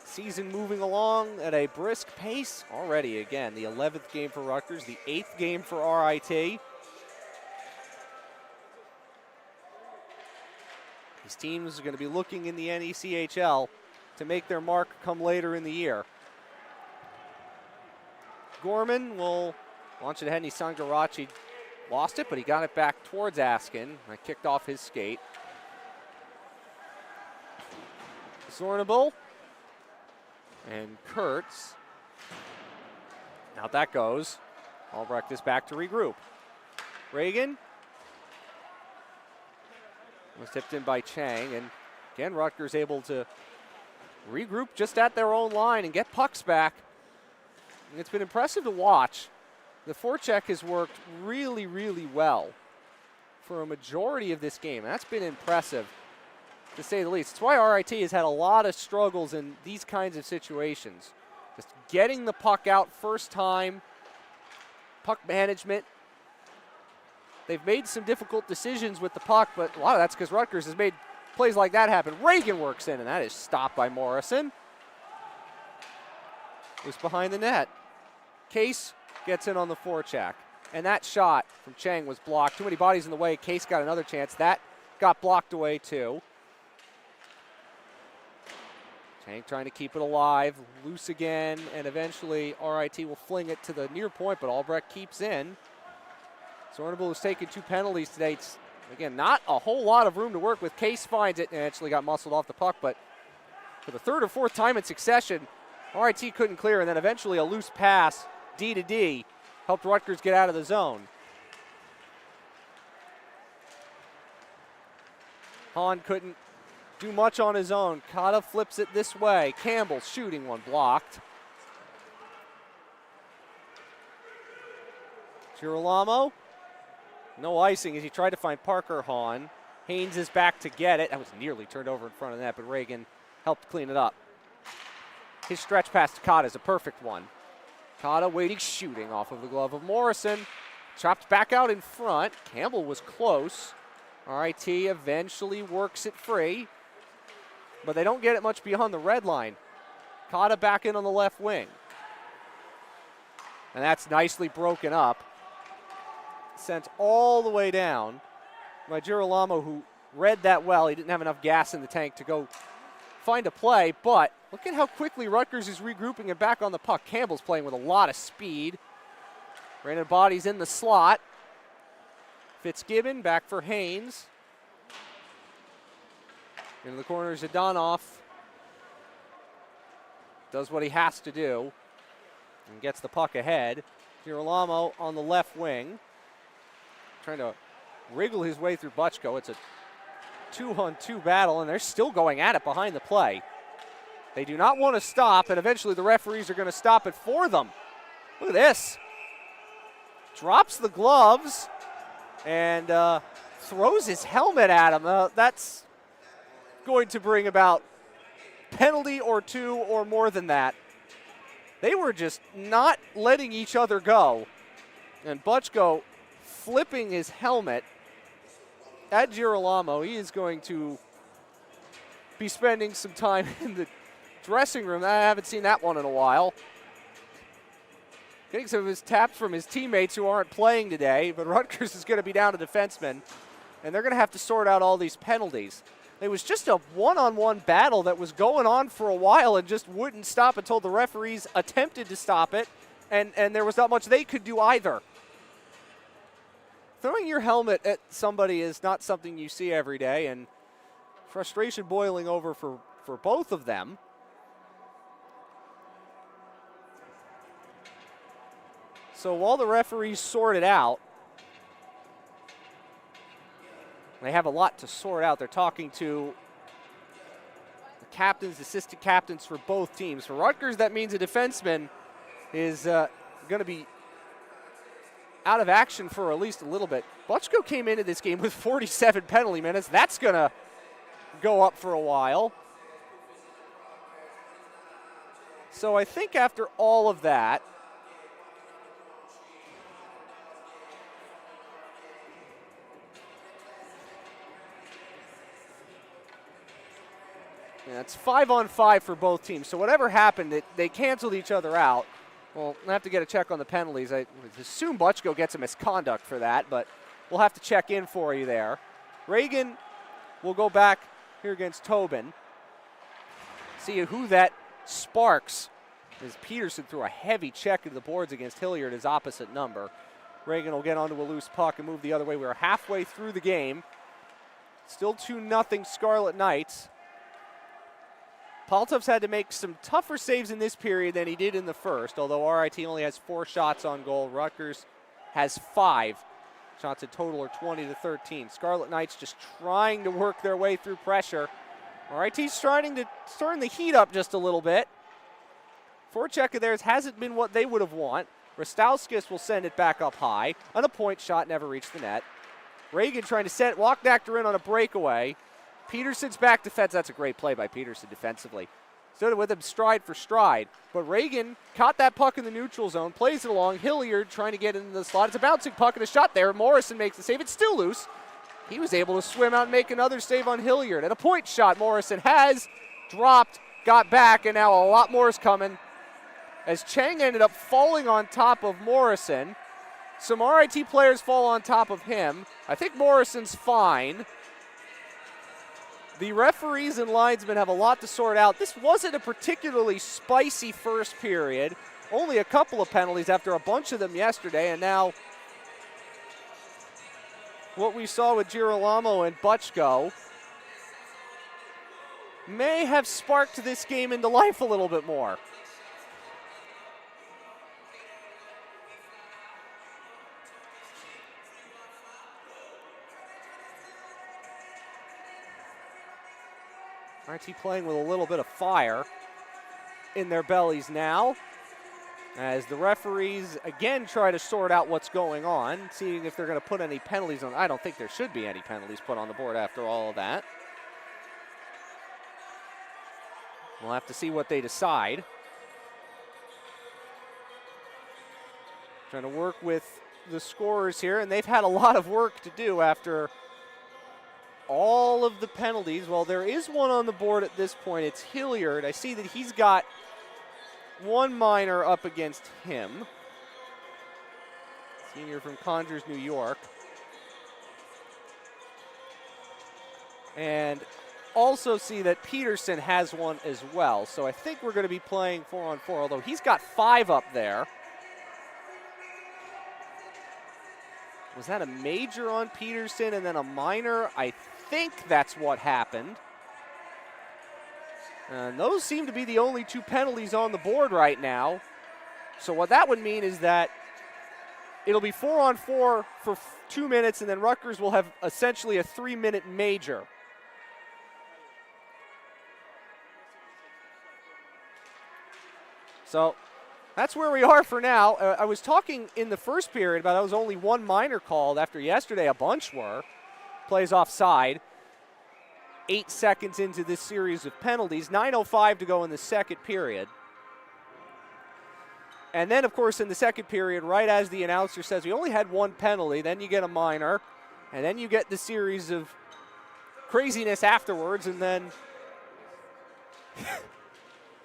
Season moving along at a brisk pace already. Again, the 11th game for Rutgers, the 8th game for RIT. These teams are going to be looking in the NECHL to make their mark come later in the year. Gorman will launch it ahead. Isan Garace lost it, but he got it back towards Askin. I kicked off his skate. Zornabel and Kurtz. Out that goes. Albrecht is back to regroup. Reagan was tipped in by Chang, and again Rutgers able to regroup just at their own line and get pucks back. And it's been impressive to watch. The forecheck has worked really, really well for a majority of this game. That's been impressive, to say the least. That's why RIT has had a lot of struggles in these kinds of situations. Just getting the puck out first time, puck management. They've made some difficult decisions with the puck, but a lot of that's because Rutgers has made plays like that happen. Reagan works in, and that is stopped by Morrison. It was behind the net. Case gets in on the forecheck. And that shot from Chang was blocked. Too many bodies in the way. Case got another chance. That got blocked away too. Chang trying to keep it alive. Loose again. And eventually RIT will fling it to the near point, but Albrecht keeps in. Zornable has taken 2 penalties today. It's, again, not a whole lot of room to work with. Case finds it and actually got muscled off the puck, but for the 3rd or 4th time in succession, RIT couldn't clear, and then eventually a loose pass, D to D, helped Rutgers get out of the zone. Hahn couldn't do much on his own. Kata flips it this way. Campbell shooting one, blocked. Girolamo, no icing as he tried to find Parker Hahn. Haynes is back to get it. That was nearly turned over in front of that, but Reagan helped clean it up. His stretch pass to Kata is a perfect one. Kata waiting, shooting off of the glove of Morrison. Chopped back out in front. Campbell was close. RIT eventually works it free, but they don't get it much beyond the red line. Kata back in on the left wing. And that's nicely broken up. Sent all the way down by Girolamo, who read that well. He didn't have enough gas in the tank to go find a play, but look at how quickly Rutgers is regrouping and back on the puck. Campbell's playing with a lot of speed. Brandon Body's in the slot. Fitzgibbon back for Haynes. Into the corner, Zhdanov does what he has to do and gets the puck ahead. Girolamo on the left wing, trying to wriggle his way through Butchko. It's a 2-on-2 battle, and they're still going at it behind the play. They do not want to stop, and eventually the referees are going to stop it for them. Look at this. Drops the gloves and throws his helmet at him. That's going to bring about penalty or 2 or more than that. They were just not letting each other go. And Butchko flipping his helmet at Girolamo. He is going to be spending some time in the dressing room. I haven't seen that one in a while. Getting some of his taps from his teammates who aren't playing today, but Rutgers is going to be down a defenseman, and they're going to have to sort out all these penalties. It was just a one-on-one battle that was going on for a while and just wouldn't stop until the referees attempted to stop it, and there was not much they could do either. Throwing your helmet at somebody is not something you see every day, and frustration boiling over for both of them. So while the referees sort it out, they have a lot to sort out. They're talking to the captains, assistant captains for both teams. For Rutgers, that means a defenseman is going to be out of action for at least a little bit. Butchko came into this game with 47 penalty minutes. That's going to go up for a while. So I think after all of that, yeah, it's 5-on-5 for both teams. So whatever happened, they canceled each other out. Well, we'll have to get a check on the penalties. I assume Butchko gets a misconduct for that, but we'll have to check in for you there. Reagan will go back here against Tobin. See who that sparks as Peterson threw a heavy check into the boards against Hilliard, his opposite number. Reagan will get onto a loose puck and move the other way. We're halfway through the game. Still 2-0 Scarlet Knights. Paltov's had to make some tougher saves in this period than he did in the first, although RIT only has 4 shots on goal. Rutgers has 5. Shots in total are 20-13. Scarlet Knights just trying to work their way through pressure. RIT's trying to turn the heat up just a little bit. Forecheck of theirs hasn't been what they would have want. Rostowskis will send it back up high. On a point shot, never reached the net. Reagan trying to walk Nectar in on a breakaway. Peterson's back defense. That's a great play by Peterson defensively. Stood with him stride for stride. But Reagan caught that puck in the neutral zone, plays it along. Hilliard trying to get into the slot. It's a bouncing puck and a shot there. Morrison makes the save. It's still loose. He was able to swim out and make another save on Hilliard. And a point shot Morrison has dropped, got back, and now a lot more is coming. As Chang ended up falling on top of Morrison. Some RIT players fall on top of him. I think Morrison's fine. The referees and linesmen have a lot to sort out. This wasn't a particularly spicy first period. Only a couple of penalties after a bunch of them yesterday, and now what we saw with Girolamo and Butchko may have sparked this game into life a little bit more. RT playing with a little bit of fire in their bellies now as the referees again try to sort out what's going on, seeing if they're going to put any penalties on. I don't think there should be any penalties put on the board after all of that. We'll have to see what they decide. Trying to work with the scorers here, and they've had a lot of work to do after all of the penalties. Well, there is one on the board at this point. It's Hilliard. I see that he's got one minor up against him. Senior from Conyers, New York. And also see that Peterson has one as well. So I think we're going to be playing 4-on-4, although he's got 5 up there. Was that a major on Peterson and then a minor? I think that's what happened. And those seem to be the only 2 penalties on the board right now. So what that would mean is that it'll be 4-on-4 for 2 minutes, and then Rutgers will have essentially a 3-minute major. So that's where we are for now. I was talking in the first period about there was only 1 minor called after yesterday a bunch were. Plays offside. 8 seconds into this series of penalties. 9:05 to go in the second period. And then, of course, in the second period, right as the announcer says we only had 1 penalty, then you get a minor, and then you get the series of craziness afterwards, and then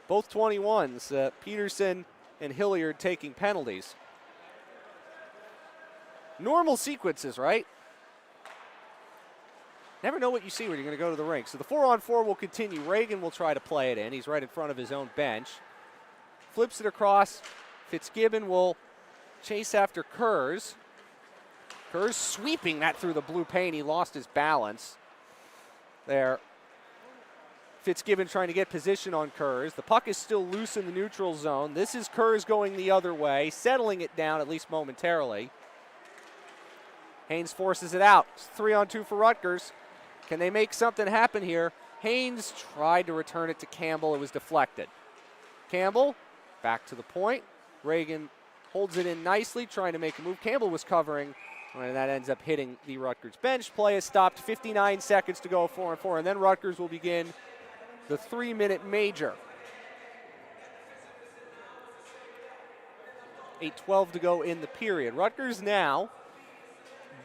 both 21s, Peterson and Hilliard taking penalties. Normal sequences, right? Never know what you see when you're going to go to the rink. So the 4-on-4 will continue. Reagan will try to play it in. He's right in front of his own bench. Flips it across. Fitzgibbon will chase after Kurz. Kurz sweeping that through the blue paint. He lost his balance there. Fitzgibbon trying to get position on Kurz. The puck is still loose in the neutral zone. This is Kurz going the other way, settling it down at least momentarily. Haynes forces it out. It's 3-on-2 for Rutgers. Can they make something happen here? Haynes tried to return it to Campbell. It was deflected. Campbell back to the point. Reagan holds it in nicely, trying to make a move. Campbell was covering, and that ends up hitting the Rutgers bench. Play is stopped. 59 seconds to go, 4-on-4, and then Rutgers will begin the 3-minute major. 8:12 to go in the period. Rutgers now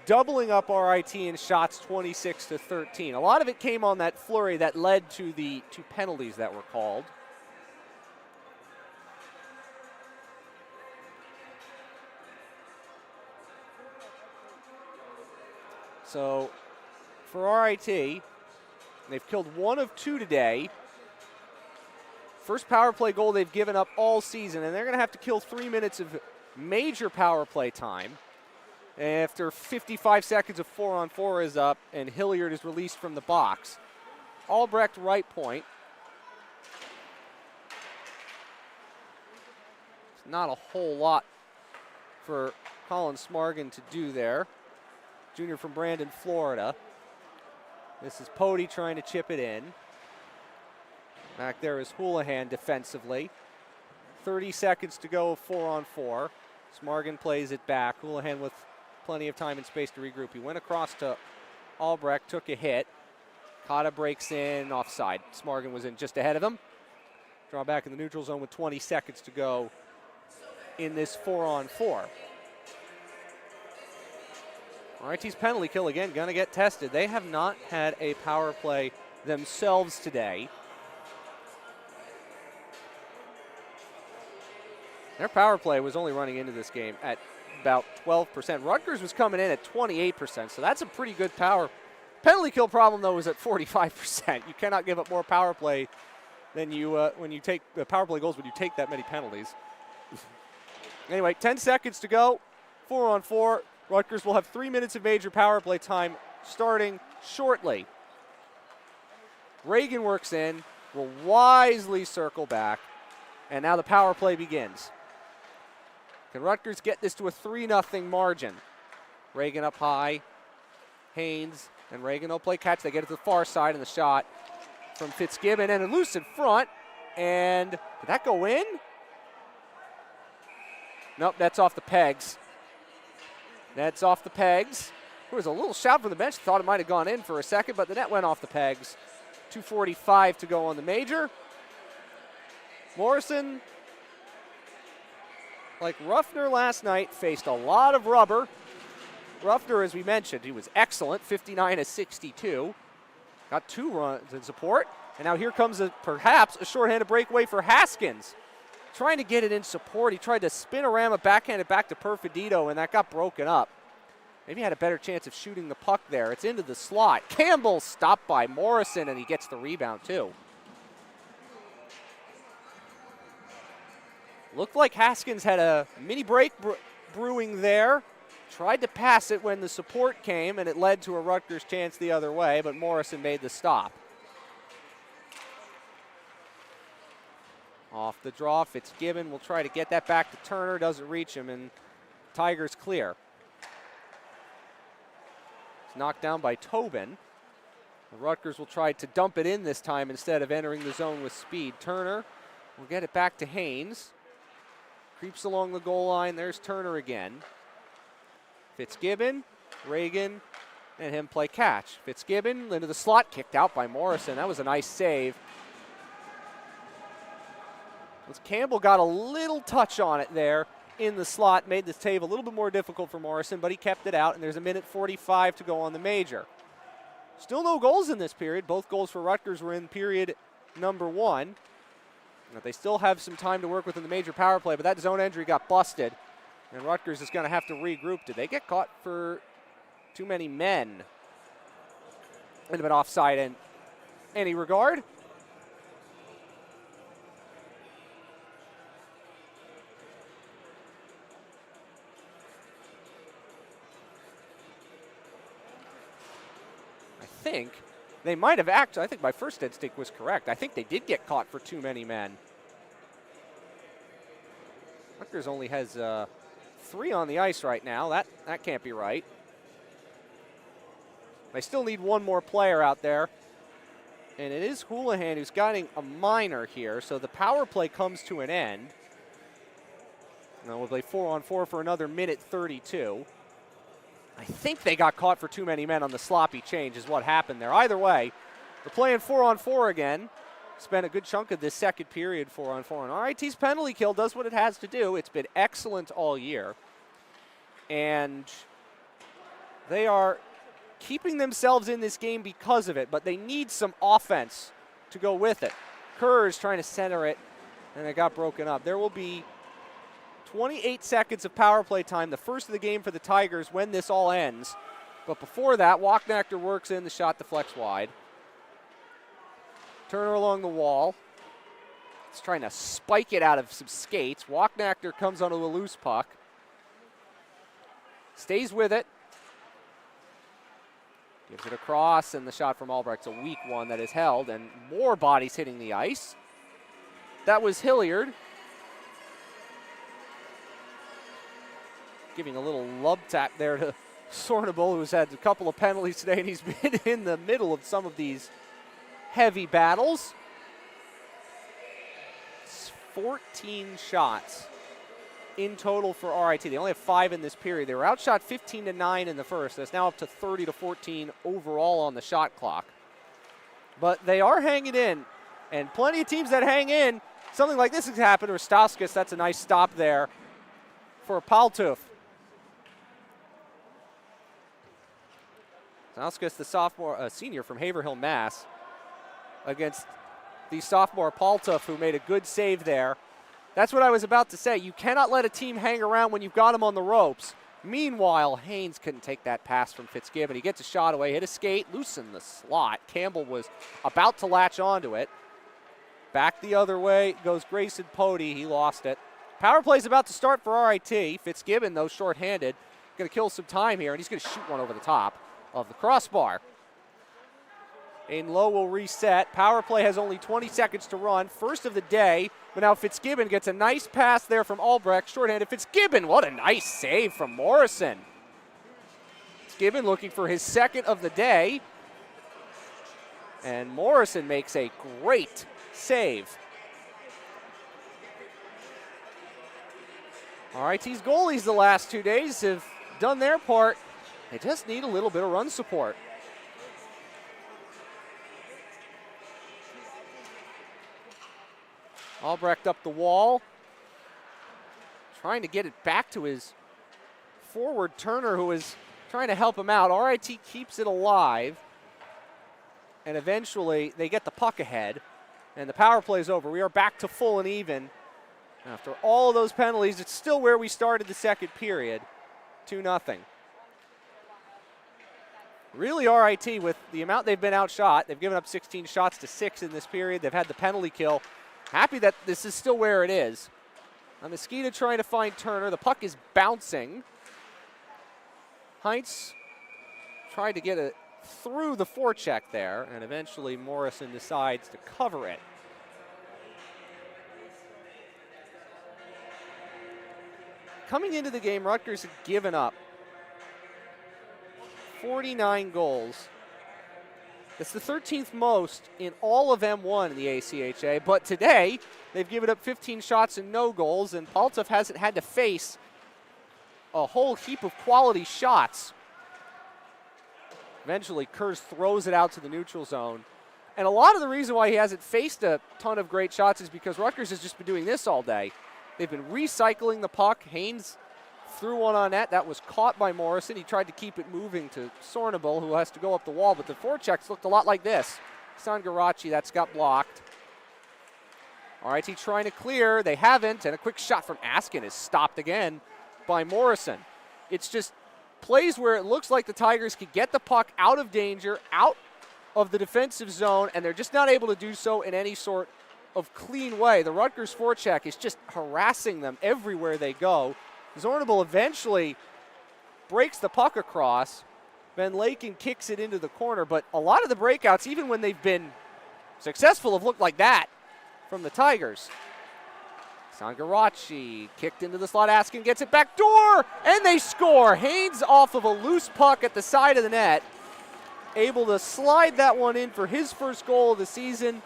doubling up RIT in shots 26-13. A lot of it came on that flurry that led to the 2 penalties that were called. So for RIT, they've killed 1 of 2 today. First power play goal they've given up all season, and they're going to have to kill 3 minutes of major power play time. After 55 seconds of 4-on-4 is up, and Hilliard is released from the box. Albrecht right point. It's not a whole lot for Colin Smargan to do there. Junior from Brandon, Florida. This is Pody trying to chip it in. Back there is Houlihan defensively. 30 seconds to go, 4-on-4. Smargan plays it back. Houlihan with plenty of time and space to regroup. He went across to Albrecht, took a hit. Cotta breaks in, offside. Smargan was in just ahead of him. Draw back in the neutral zone with 20 seconds to go in this 4-on-4. RIT's penalty kill again, gonna get tested. They have not had a power play themselves today. Their power play was only running into this game at about 12%. Rutgers was coming in at 28%, so that's a pretty good power. Penalty kill problem, though, is at 45%. You cannot give up more power play than you when you take the power play goals when you take that many penalties. Anyway, 10 seconds to go. 4-on-4. Rutgers will have 3 minutes of major power play time starting shortly. Reagan works in, will wisely circle back, and now the power play begins. Can Rutgers get this to a 3-0 margin? Reagan up high. Haynes and Reagan will play catch. They get it to the far side, and the shot from Fitzgibbon, and a loose in front. And did that go in? Nope, that's off the pegs. That's off the pegs. There was a little shout from the bench. Thought it might have gone in for a second, but the net went off the pegs. 2:45 to go on the major. Morrison, like Ruffner last night, faced a lot of rubber. Ruffner, as we mentioned, he was excellent, 59-62. Got 2 runs in support. And now here comes perhaps a shorthanded breakaway for Haskins. Trying to get it in support. He tried to spin around a backhand back to Perfidito, and that got broken up. Maybe had a better chance of shooting the puck there. It's into the slot. Campbell stopped by Morrison, and he gets the rebound too. Looked like Haskins had a mini break brewing there. Tried to pass it when the support came, and it led to a Rutgers chance the other way, but Morrison made the stop. Off the draw, Fitzgibbon will try to get that back to Turner, doesn't reach him, and Tigers clear. It's knocked down by Tobin. The Rutgers will try to dump it in this time instead of entering the zone with speed. Turner will get it back to Haynes. Creeps along the goal line, there's Turner again. Fitzgibbon, Reagan, and him play catch. Fitzgibbon into the slot, kicked out by Morrison. That was a nice save. Campbell got a little touch on it there in the slot, made the save a little bit more difficult for Morrison, but he kept it out, and there's 1:45 to go on the major. Still no goals in this period. Both goals for Rutgers were in period number 1. But they still have some time to work with in the major power play, but that zone entry got busted, and Rutgers is going to have to regroup. Did they get caught for too many men? And a bit offside in any regard? I think they might have actually, I think my first instinct was correct. I think they did get caught for too many men. Rutgers only has 3 on the ice right now. That can't be right. They still need 1 more player out there. And it is Houlihan who's getting a minor here, so the power play comes to an end. Now we'll play 4-on-4 for another 1:32. I think they got caught for too many men on the sloppy change is what happened there. Either way, we're playing 4-on-4 again. Spent a good chunk of this second period 4-on-4. And RIT's penalty kill does what it has to do. It's been excellent all year. And they are keeping themselves in this game because of it, but they need some offense to go with it. Kerr is trying to center it, and it got broken up. There will be 28 seconds of power play time, the first of the game for the Tigers when this all ends. But before that, Walknachter works in, the shot deflects wide. Turner along the wall. He's trying to spike it out of some skates. Walknachter comes onto a loose puck. Stays with it. Gives it across, and the shot from Albrecht's a weak one that is held, and more bodies hitting the ice. That was Hilliard. Giving a little love tap there to Sornable, who's had a couple of penalties today, and he's been in the middle of some of these heavy battles. It's 14 shots in total for RIT. They only have 5 in this period. They were outshot 15-9 in the first. That's now up to 30-14 overall on the shot clock. But they are hanging in, and plenty of teams that hang in. Something like this has happened. Rostowskis, that's a nice stop there for Paltuf. Rostowskis, the senior from Haverhill, Mass, against the sophomore Paltuf, who made a good save there. That's what I was about to say. You cannot let a team hang around when you've got them on the ropes. Meanwhile, Haynes couldn't take that pass from Fitzgibbon. He gets a shot away, hit a skate, loosened the slot. Campbell was about to latch onto it. Back the other way goes Grayson Pody. He lost it. Power play's about to start for RIT. Fitzgibbon, though, shorthanded. Going to kill some time here, and he's going to shoot one over the top of the crossbar. Aiden Lowe will reset. Power play has only 20 seconds to run. First of the day, but now Fitzgibbon gets a nice pass there from Albrecht. Shorthanded Fitzgibbon. What a nice save from Morrison. Fitzgibbon looking for his second of the day. And Morrison makes a great save. RIT's goalies the last 2 days have done their part. They just need a little bit of run support. Albrecht up the wall, trying to get it back to his forward Turner, who is trying to help him out. RIT keeps it alive, and eventually they get the puck ahead, and the power play is over. We are back to full and even. After all of those penalties, it's still where we started the second period, 2-0. Really, RIT, with the amount they've been outshot, they've given up 16 shots to 6 in this period. They've had the penalty kill. Happy that this is still where it is. Mosquito trying to find Turner. The puck is bouncing. Heinz tried to get it through the forecheck there, and eventually Morrison decides to cover it. Coming into the game, Rutgers had given up 49 goals. It's the 13th most in all of M1 in the ACHA, but today they've given up 15 shots and no goals, and Paltuf hasn't had to face a whole heap of quality shots. Eventually, Kurz throws it out to the neutral zone. And a lot of the reason why he hasn't faced a ton of great shots is because Rutgers has just been doing this all day. They've been recycling the puck. Haynes threw one on net. That was caught by Morrison. He tried to keep it moving to Sornable, who has to go up the wall, but the forechecks looked a lot like this. Sangarachi, that's got blocked. RIT trying to clear. They haven't, and a quick shot from Askin is stopped again by Morrison. It's just plays where it looks like the Tigers could get the puck out of danger, out of the defensive zone, and they're just not able to do so in any sort of clean way. The Rutgers forecheck is just harassing them everywhere they go. Zornable eventually breaks the puck across. Van Laken kicks it into the corner, but a lot of the breakouts, even when they've been successful, have looked like that from the Tigers. Sangarachi kicked into the slot. Askin gets it back door, and they score. Haynes off of a loose puck at the side of the net, able to slide that one in for his first goal of the season.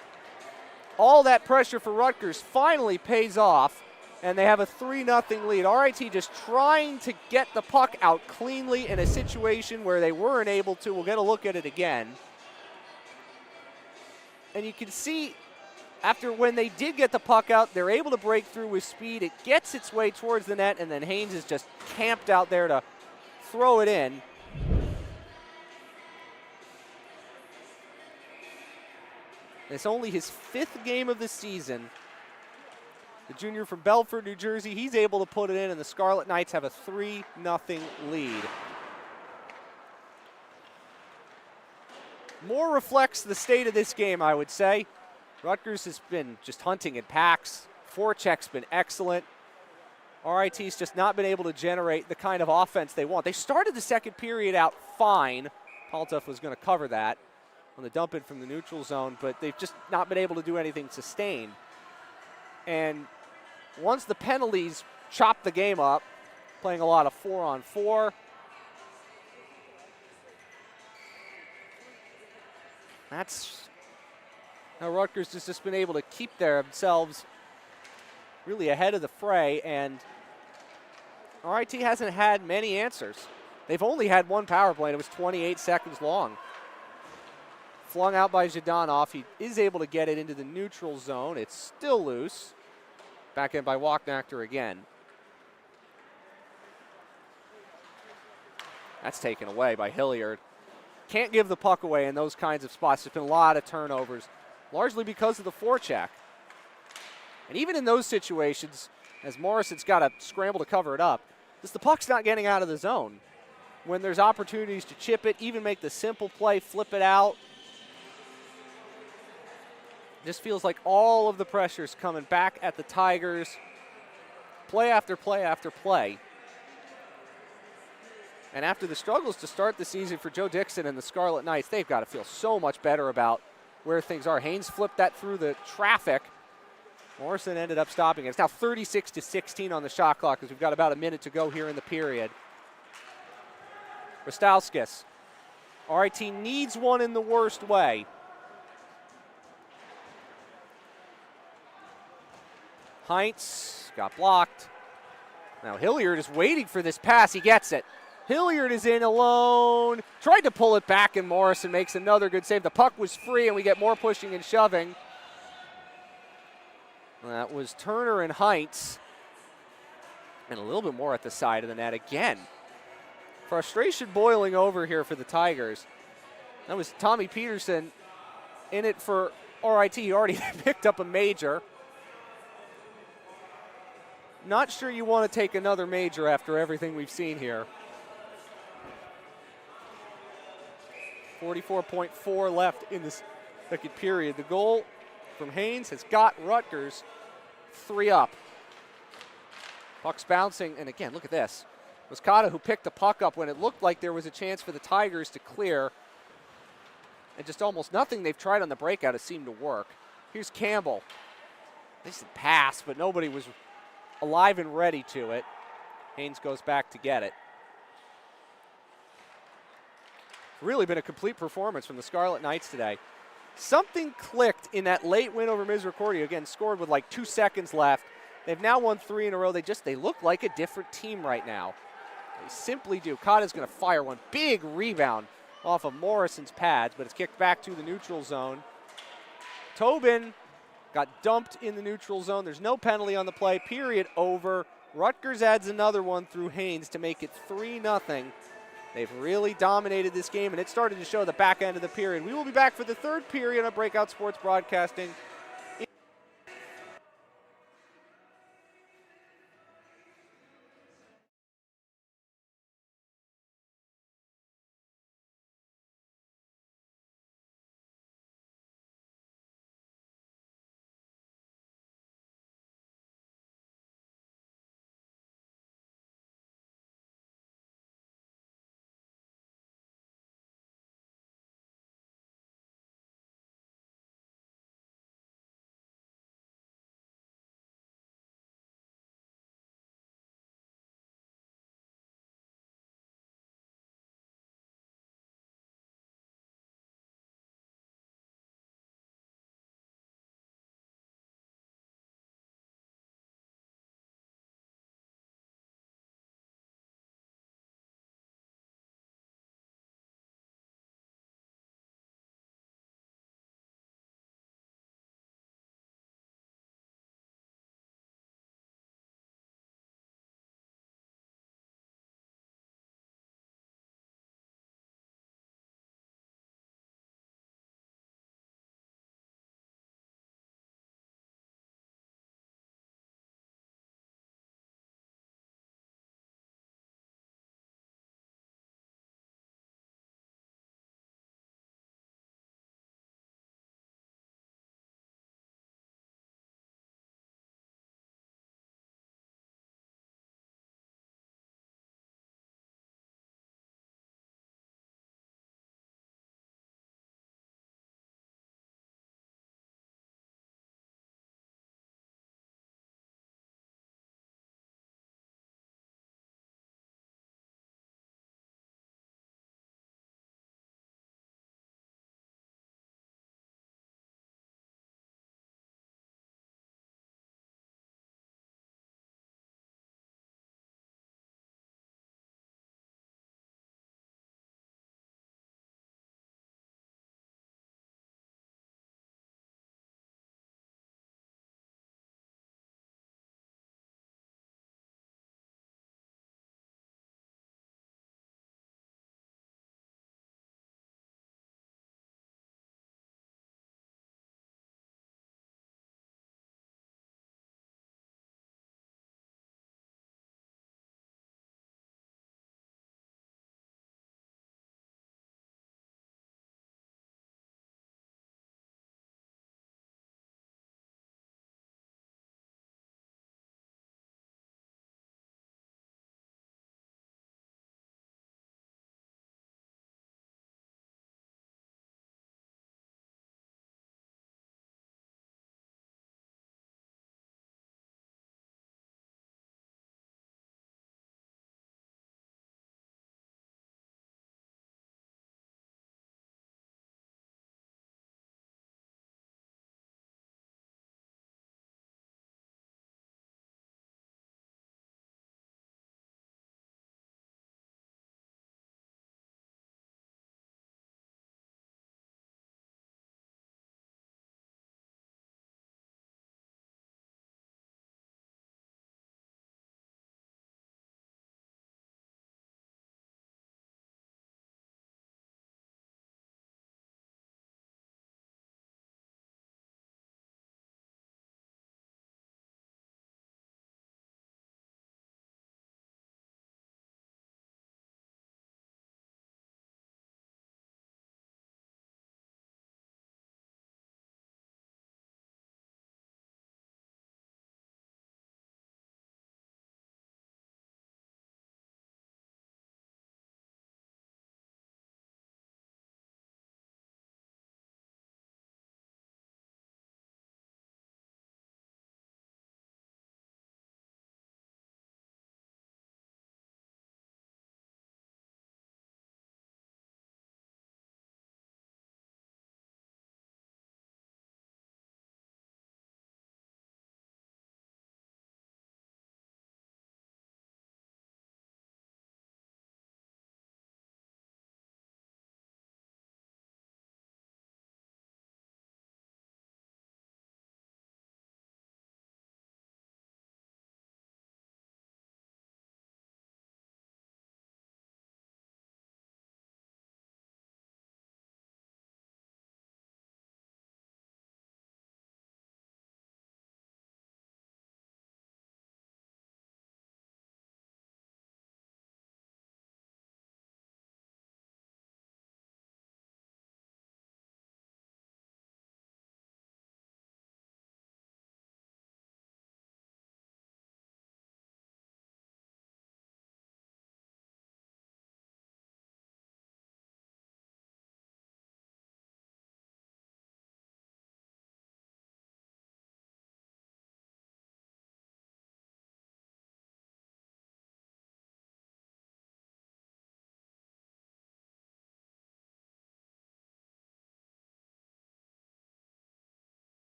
All that pressure for Rutgers finally pays off, and they have a 3-0 lead. RIT just trying to get the puck out cleanly in a situation where they weren't able to. We'll get a look at it again. And you can see after when they did get the puck out, they're able to break through with speed. It gets its way towards the net, and then Haynes is just camped out there to throw it in. It's only his 5th game of the season. The junior from Belford, New Jersey, he's able to put it in, and the Scarlet Knights have a 3-0 lead. More reflects the state of this game, I would say. Rutgers has been just hunting in packs. Forecheck's been excellent. RIT's just not been able to generate the kind of offense they want. They started the second period out fine. Paltuf was going to cover that on the dump in from the neutral zone, but they've just not been able to do anything sustained. And once the penalties chopped the game up, playing a lot of 4-on-4, that's how Rutgers has just been able to keep themselves really ahead of the fray, and RIT hasn't had many answers. They've only had one power play, and it was 28 seconds long. Flung out by Zhdanov. He is able to get it into the neutral zone. It's still loose. Back in by Walknachter again. That's taken away by Hilliard. Can't give the puck away in those kinds of spots. There's been a lot of turnovers, largely because of the forecheck. And even in those situations, as Morrison's got to scramble to cover it up, the puck's not getting out of the zone. When there's opportunities to chip it, even make the simple play, flip it out, just feels like all of the pressure's coming back at the Tigers, play after play after play. And after the struggles to start the season for Joe Dixon and the Scarlet Knights, they've got to feel so much better about where things are. Haynes flipped that through the traffic. Morrison ended up stopping it. It's now 36-16 on the shot clock because we've got about a minute to go here in the period. Rostalskis. RIT needs one in the worst way. Heinz got blocked. Now Hilliard is waiting for this pass. He gets it. Hilliard is in alone. Tried to pull it back, and Morrison makes another good save. The puck was free, and we get more pushing and shoving. That was Turner and Heinz. And a little bit more at the side of the net again. Frustration boiling over here for the Tigers. That was Tommy Peterson in it for RIT. He already picked up a major. Not sure you want to take another major after everything we've seen here. 44.4 left in this second period. The goal from Haynes has got Rutgers 3 up. Puck's bouncing, and again, look at this. It was Kata who picked the puck up when it looked like there was a chance for the Tigers to clear. And just almost nothing they've tried on the breakout has seemed to work. Here's Campbell. They said pass, but nobody was alive and ready to it. Haynes goes back to get it. Really been a complete performance from the Scarlet Knights today. Something clicked in that late win over Misericordia. Again, scored with like 2 seconds left. They've now won 3 in a row. They look like a different team right now. They simply do. Kata's going to fire one. Big rebound off of Morrison's pads, but it's kicked back to the neutral zone. Tobin got dumped in the neutral zone. There's no penalty on the play. Period over. Rutgers adds another one through Haynes to make it 3-0. They've really dominated this game, and it started to show the back end of the period. We will be back for the third period on Breakout Sports Broadcasting.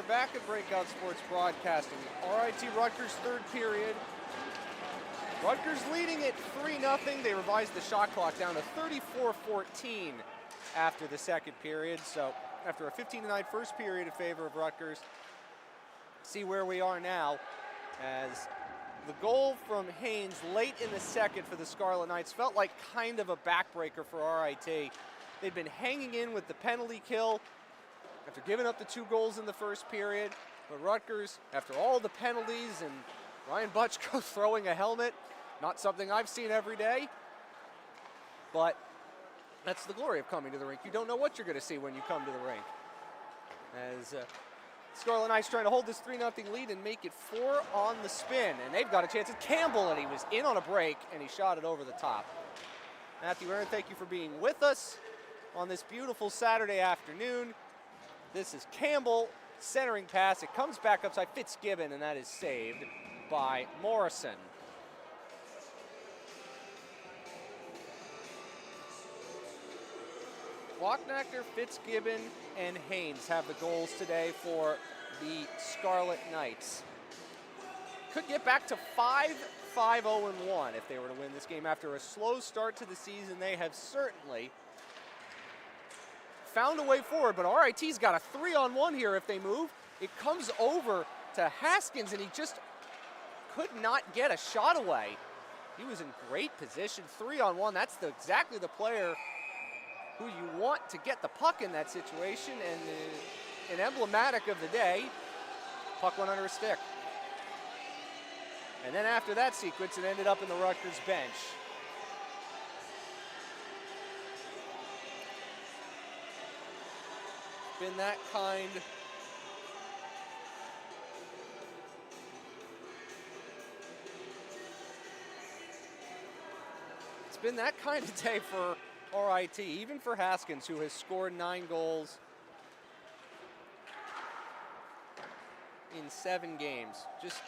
are back at Breakout Sports Broadcasting. RIT Rutgers third period. Rutgers leading it 3-0. They revised the shot clock down to 34-14 after the second period. So after a 15-9 first period in favor of Rutgers, see where we are now as the goal from Haynes late in the second for the Scarlet Knights felt like kind of a backbreaker for RIT. They'd been hanging in with the penalty kill after giving up the 2 goals in the first period. But Rutgers, after all the penalties and Ryan Butchko throwing a helmet, not something I've seen every day, but that's the glory of coming to the rink. You don't know what you're going to see when you come to the rink. As Scarlet Knights trying to hold this 3-0 lead and make it 4 on the spin. And they've got a chance at Campbell, and he was in on a break, and he shot it over the top. Matthew Aaron, thank you for being with us on this beautiful Saturday afternoon. This is Campbell, centering pass. It comes back upside Fitzgibbon, and that is saved by Morrison. Walknacker, Fitzgibbon, and Haynes have the goals today for the Scarlet Knights. Could get back to 5-5-0-1 if they were to win this game. After a slow start to the season, they have certainly found a way forward, but RIT's got a 3-on-1 here if they move. It comes over to Haskins, and he just could not get a shot away. He was in great position. 3-on-1, that's exactly the player who you want to get the puck in that situation, and emblematic of the day, puck went under a stick. And then after that sequence, it ended up in the Rutgers bench. Been that kind of day for RIT, even for Haskins, who has scored 9 goals in 7 games. Just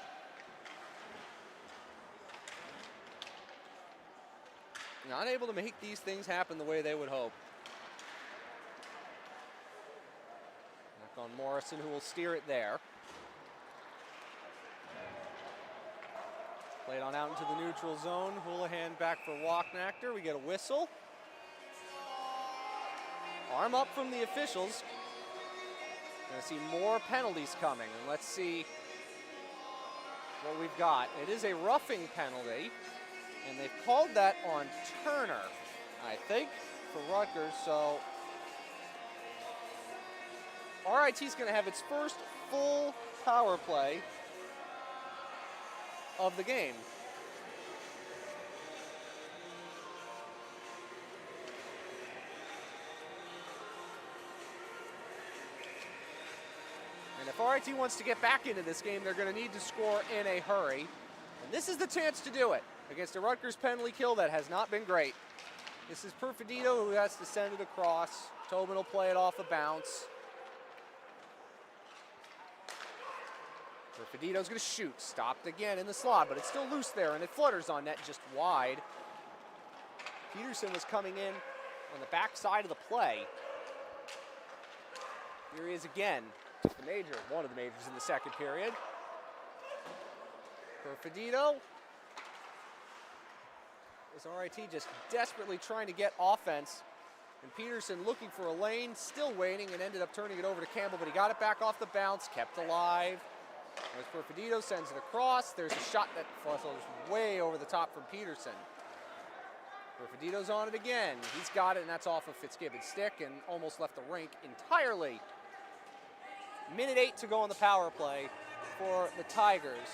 not able to make these things happen the way they would hope. Back on Morrison, who will steer it there. Played on out into the neutral zone. Houlihan back for Walknacker. We get a whistle. Arm up from the officials. Going to see more penalties coming, and let's see what we've got. It is a roughing penalty, and they've called that on Turner, I think, for Rutgers. So RIT's going to have its first full power play of the game. And if RIT wants to get back into this game, they're going to need to score in a hurry. And this is the chance to do it against a Rutgers penalty kill that has not been great. This is Perfidito who has to send it across. Tobin will play it off a bounce. Perfidito's going to shoot. Stopped again in the slot, but it's still loose there, and it flutters on net just wide. Peterson was coming in on the back side of the play. Here he is again. Just the major, one of the majors in the second period. Perfidito. Is RIT just desperately trying to get offense. And Peterson looking for a lane, still waiting, and ended up turning it over to Campbell, but he got it back off the bounce, kept alive. As Perfidito sends it across, there's a shot that flutters way over the top from Peterson. Perfidito's on it again. He's got it, and that's off of Fitzgibbon's stick and almost left the rink entirely. Minute 8 to go on the power play for the Tigers.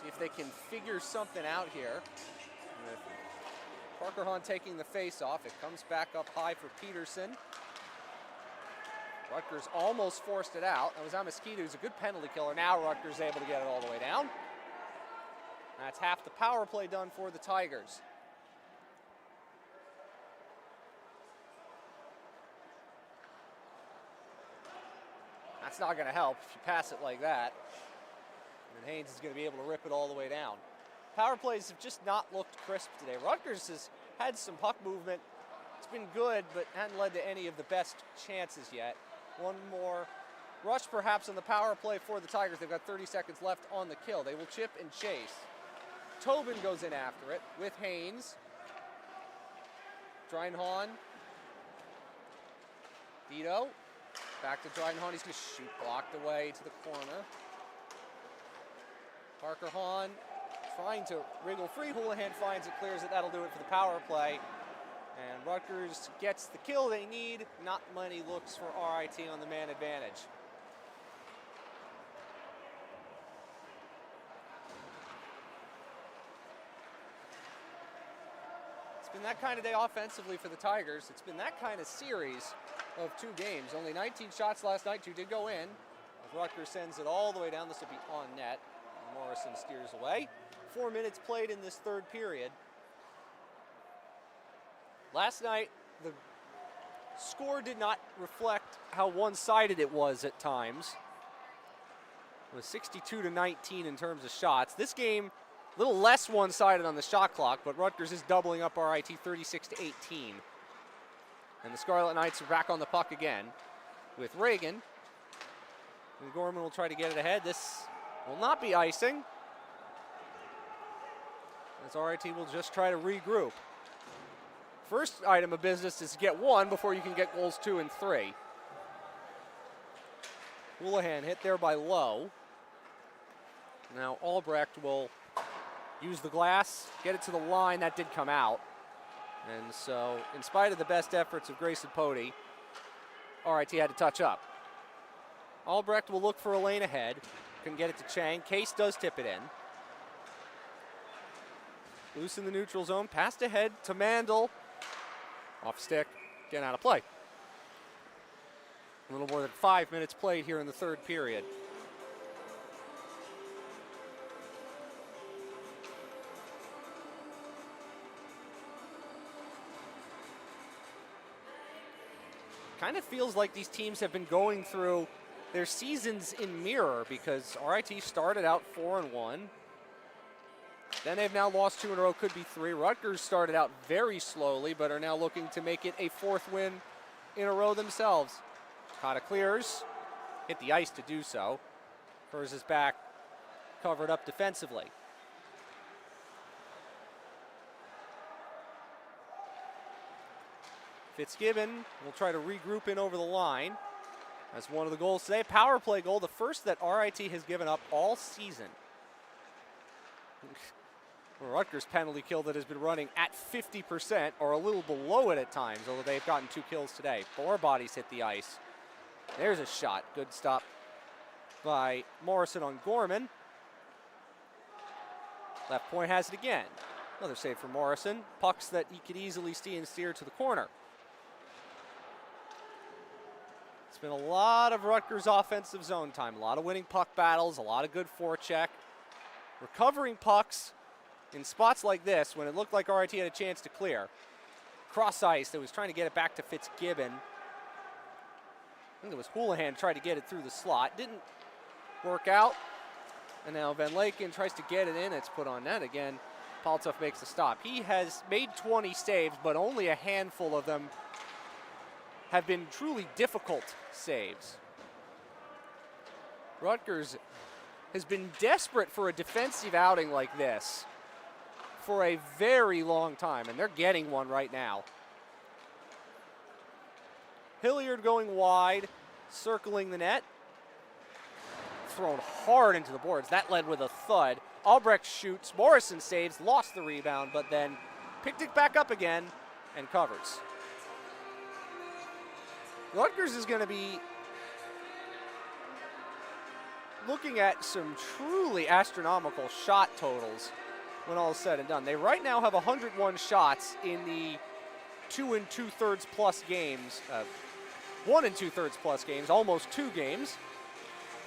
See if they can figure something out here. With Parker Hahn taking the face off, it comes back up high for Peterson. Rutgers almost forced it out. That was Amaskita, who's a good penalty killer. Now Rutgers able to get it all the way down. That's half the power play done for the Tigers. That's not going to help if you pass it like that. And Haynes is going to be able to rip it all the way down. Power plays have just not looked crisp today. Rutgers has had some puck movement. It's been good, but hadn't led to any of the best chances yet. One more rush perhaps on the power play for the Tigers. They've got 30 seconds left on the kill. They will chip and chase. Tobin goes in after it with Haynes. Dreinhahn. Dito. Back to Dreinhahn. He's going to shoot, blocked away to the corner. Parker Hahn trying to wriggle free. Houlihan finds it, clears it. That'll do it for the power play. And Rutgers gets the kill they need. Not many looks for RIT on the man advantage. It's been that kind of day offensively for the Tigers. It's been that kind of series of 2 games. Only 19 shots last night. 2 did go in. As Rutgers sends it all the way down. This will be on net. Morrison steers away. 4 minutes played in this 3rd period. Last night, the score did not reflect how one-sided it was at times. It was 62-19 in terms of shots. This game, a little less one-sided on the shot clock, but Rutgers is doubling up RIT 36-18. And the Scarlet Knights are back on the puck again with Reagan. And Gorman will try to get it ahead. This will not be icing, as RIT will just try to regroup. First item of business is to get 1 before you can get goals 2 and 3. Houlihan hit there by Lowe. Now Albrecht will use the glass, get it to the line. That did come out. And so, in spite of the best efforts of Grayson Pody, RIT had to touch up. Albrecht will look for a lane ahead. Couldn't get it to Chang. Case does tip it in. Loose in the neutral zone. Passed ahead to Mandel. Off stick. Getting out of play. A little more than 5 minutes played here in the 3rd period. Kind of feels like these teams have been going through their seasons in mirror, because RIT started out 4-1. Then they've now lost 2 in a row, could be 3. Rutgers started out very slowly, but are now looking to make it a 4th win in a row themselves. Kata clears, hit the ice to do so. Furs is back, covered up defensively. Fitzgibbon will try to regroup in over the line. That's one of the goals today. Power play goal, the first that RIT has given up all season. Rutgers penalty kill that has been running at 50% or a little below it at times, although they've gotten 2 kills today. 4 bodies hit the ice. There's a shot. Good stop by Morrison on Gorman. Left point has it again. Another save for Morrison. Pucks that he could easily steer to the corner. It's been a lot of Rutgers offensive zone time. A lot of winning puck battles, a lot of good forecheck. Recovering pucks in spots like this when it looked like RIT had a chance to clear. Cross ice that was trying to get it back to Fitzgibbon. I think it was Houlihan tried to get it through the slot. Didn't work out. And now Van Laken tries to get it in. It's put on net again. Paltov makes the stop. He has made 20 saves, but only a handful of them have been truly difficult saves. Rutgers has been desperate for a defensive outing like this for a very long time, and they're getting one right now. Hilliard going wide, circling the net. Thrown hard into the boards. That led with a thud. Albrecht shoots, Morrison saves, lost the rebound, but then picked it back up again and covers. Rutgers is going to be looking at some truly astronomical shot totals when all is said and done. They right now have 101 shots in the 2 2/3 plus games, 1 2/3 plus games, almost 2 games.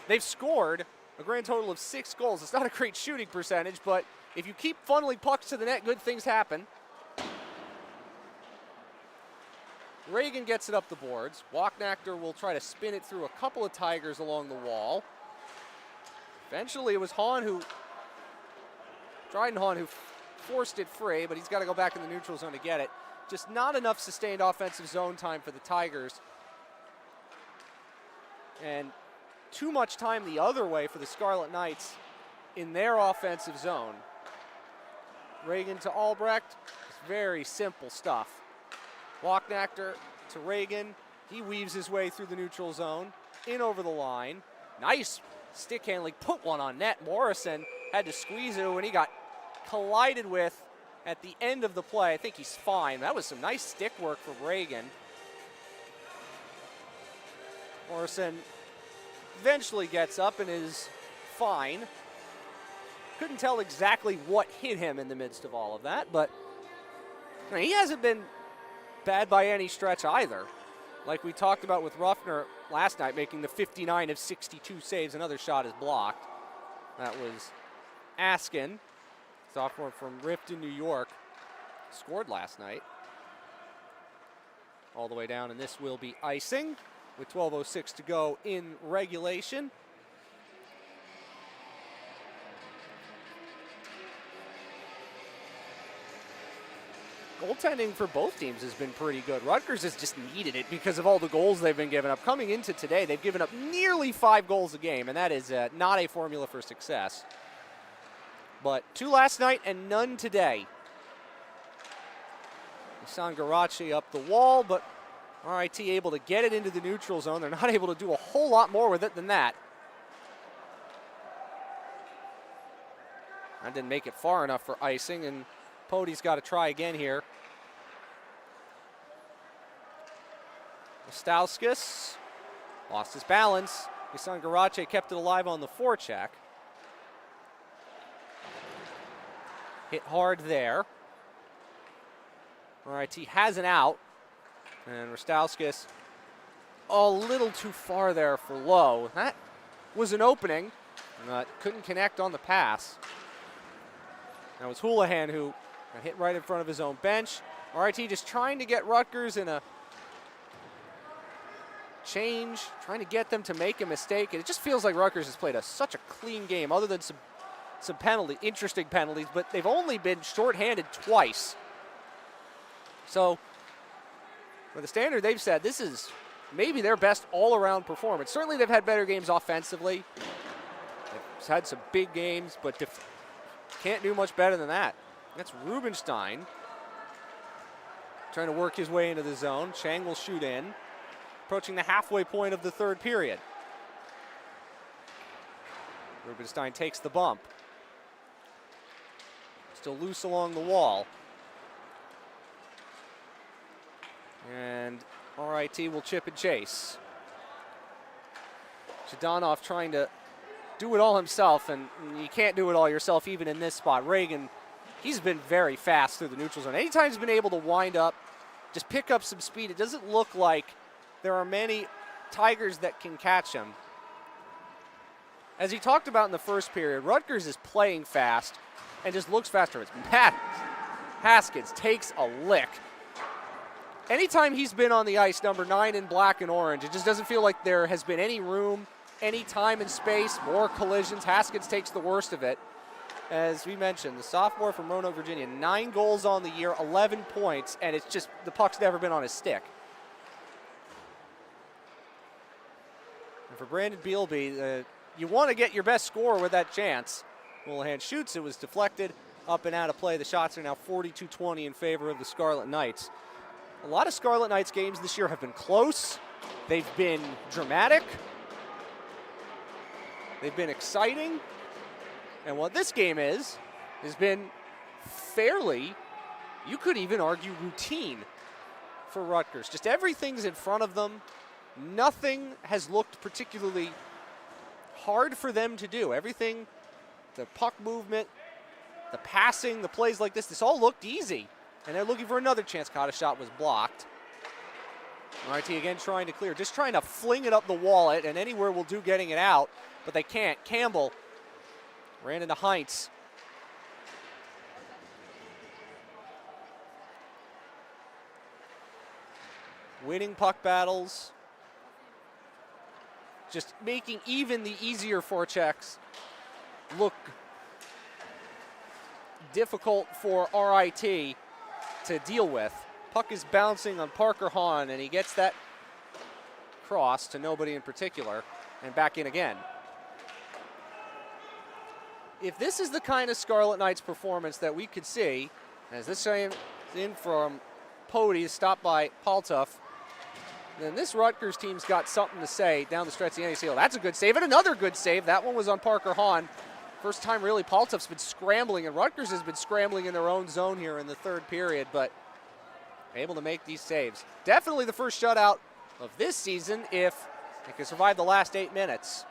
They've scored a grand total of 6 goals. It's not a great shooting percentage, but if you keep funneling pucks to the net, good things happen. Reagan gets it up the boards. Walknachter will try to spin it through a couple of Tigers along the wall. Eventually it was Hahn who Drydenhahn, who forced it free, but he's got to go back in the neutral zone to get it. Just not enough sustained offensive zone time for the Tigers. And too much time the other way for the Scarlet Knights in their offensive zone. Reagan to Albrecht. It's very simple stuff. Walknachter to Reagan. He weaves his way through the neutral zone, in over the line. Nice stick handling, put one on net. Morrison had to squeeze it when he got collided with at the end of the play. I think he's fine. That was some nice stick work from Reagan. Morrison eventually gets up and is fine. Couldn't tell exactly what hit him in the midst of all of that, but he hasn't been bad by any stretch either. Like we talked about with Ruffner last night, making the 59 of 62 saves. Another shot is blocked. That was Askin, sophomore from Rifton, New York. Scored last night. All the way down, and this will be icing with 12:06 to go in regulation. Goaltending for both teams has been pretty good. Rutgers has just needed it because of all the goals they've been giving up. Coming into today, they've given up nearly 5 goals a game, and that is not a formula for success. But 2 last night and none today. Isan Garachi up the wall, but RIT able to get it into the neutral zone. They're not able to do a whole lot more with it than that. That didn't make it far enough for icing, and Pody's got to try again here. Stauskas lost his balance. Isan Garache kept it alive on the forecheck. Hit hard there. RIT has an out. And Rostowskis a little too far there for Lowe. That was an opening. Couldn't connect on the pass. That was Houlihan who got hit right in front of his own bench. RIT just trying to get Rutgers in a change, trying to get them to make a mistake. And it just feels like Rutgers has played such a clean game, other than some interesting penalties, but they've only been shorthanded twice. So, for the standard they've set, this is maybe their best all-around performance. Certainly they've had better games offensively. They've had some big games, but can't do much better than that. That's Rubenstein trying to work his way into the zone. Chang will shoot in, approaching the halfway point of the third period. Rubenstein takes the bump. Still loose along the wall. And RIT will chip and chase. Zhdanov trying to do it all himself, and you can't do it all yourself even in this spot. Reagan, he's been very fast through the neutral zone. Anytime he's been able to wind up, just pick up some speed, it doesn't look like there are many Tigers that can catch him. As he talked about in the first period, Rutgers is playing fast and just looks faster. It's Matt Haskins takes a lick. Anytime he's been on the ice, number 9 in black and orange, it just doesn't feel like there has been any room, any time and space, more collisions. Haskins takes the worst of it. As we mentioned, the sophomore from Roanoke, Virginia, 9 goals on the year, 11 points, and it's just the puck's never been on his stick. And for Brandon Bealby, you want to get your best score with that chance. Houlihan shoots, it was deflected, up and out of play. The shots are now 42-20 in favor of the Scarlet Knights. A lot of Scarlet Knights games this year have been close. They've been dramatic. They've been exciting. And what this game has been fairly, you could even argue, routine for Rutgers. Just everything's in front of them. Nothing has looked particularly hard for them to do. Everything, the puck movement, the passing, the plays like this all looked easy. And they're looking for another chance. Caught a shot, was blocked. RIT again trying to clear, just trying to fling it up the wall, and anywhere will do getting it out, but they can't. Campbell ran into Heinz. Winning puck battles. Just making even the easier forechecks look difficult for RIT to deal with. Puck is bouncing on Parker Hahn, and he gets that cross to nobody in particular, and back in again. If this is the kind of Scarlet Knights performance that we could see, as this time in from Pody, stopped by Paltoff, then this Rutgers team's got something to say down the stretch of the NACL. That's a good save, and another good save. That one was on Parker Hahn. First time really Paltoff's been scrambling, and Rutgers has been scrambling in their own zone here in the third period, but able to make these saves. Definitely the first shutout of this season if they can survive the last 8 minutes.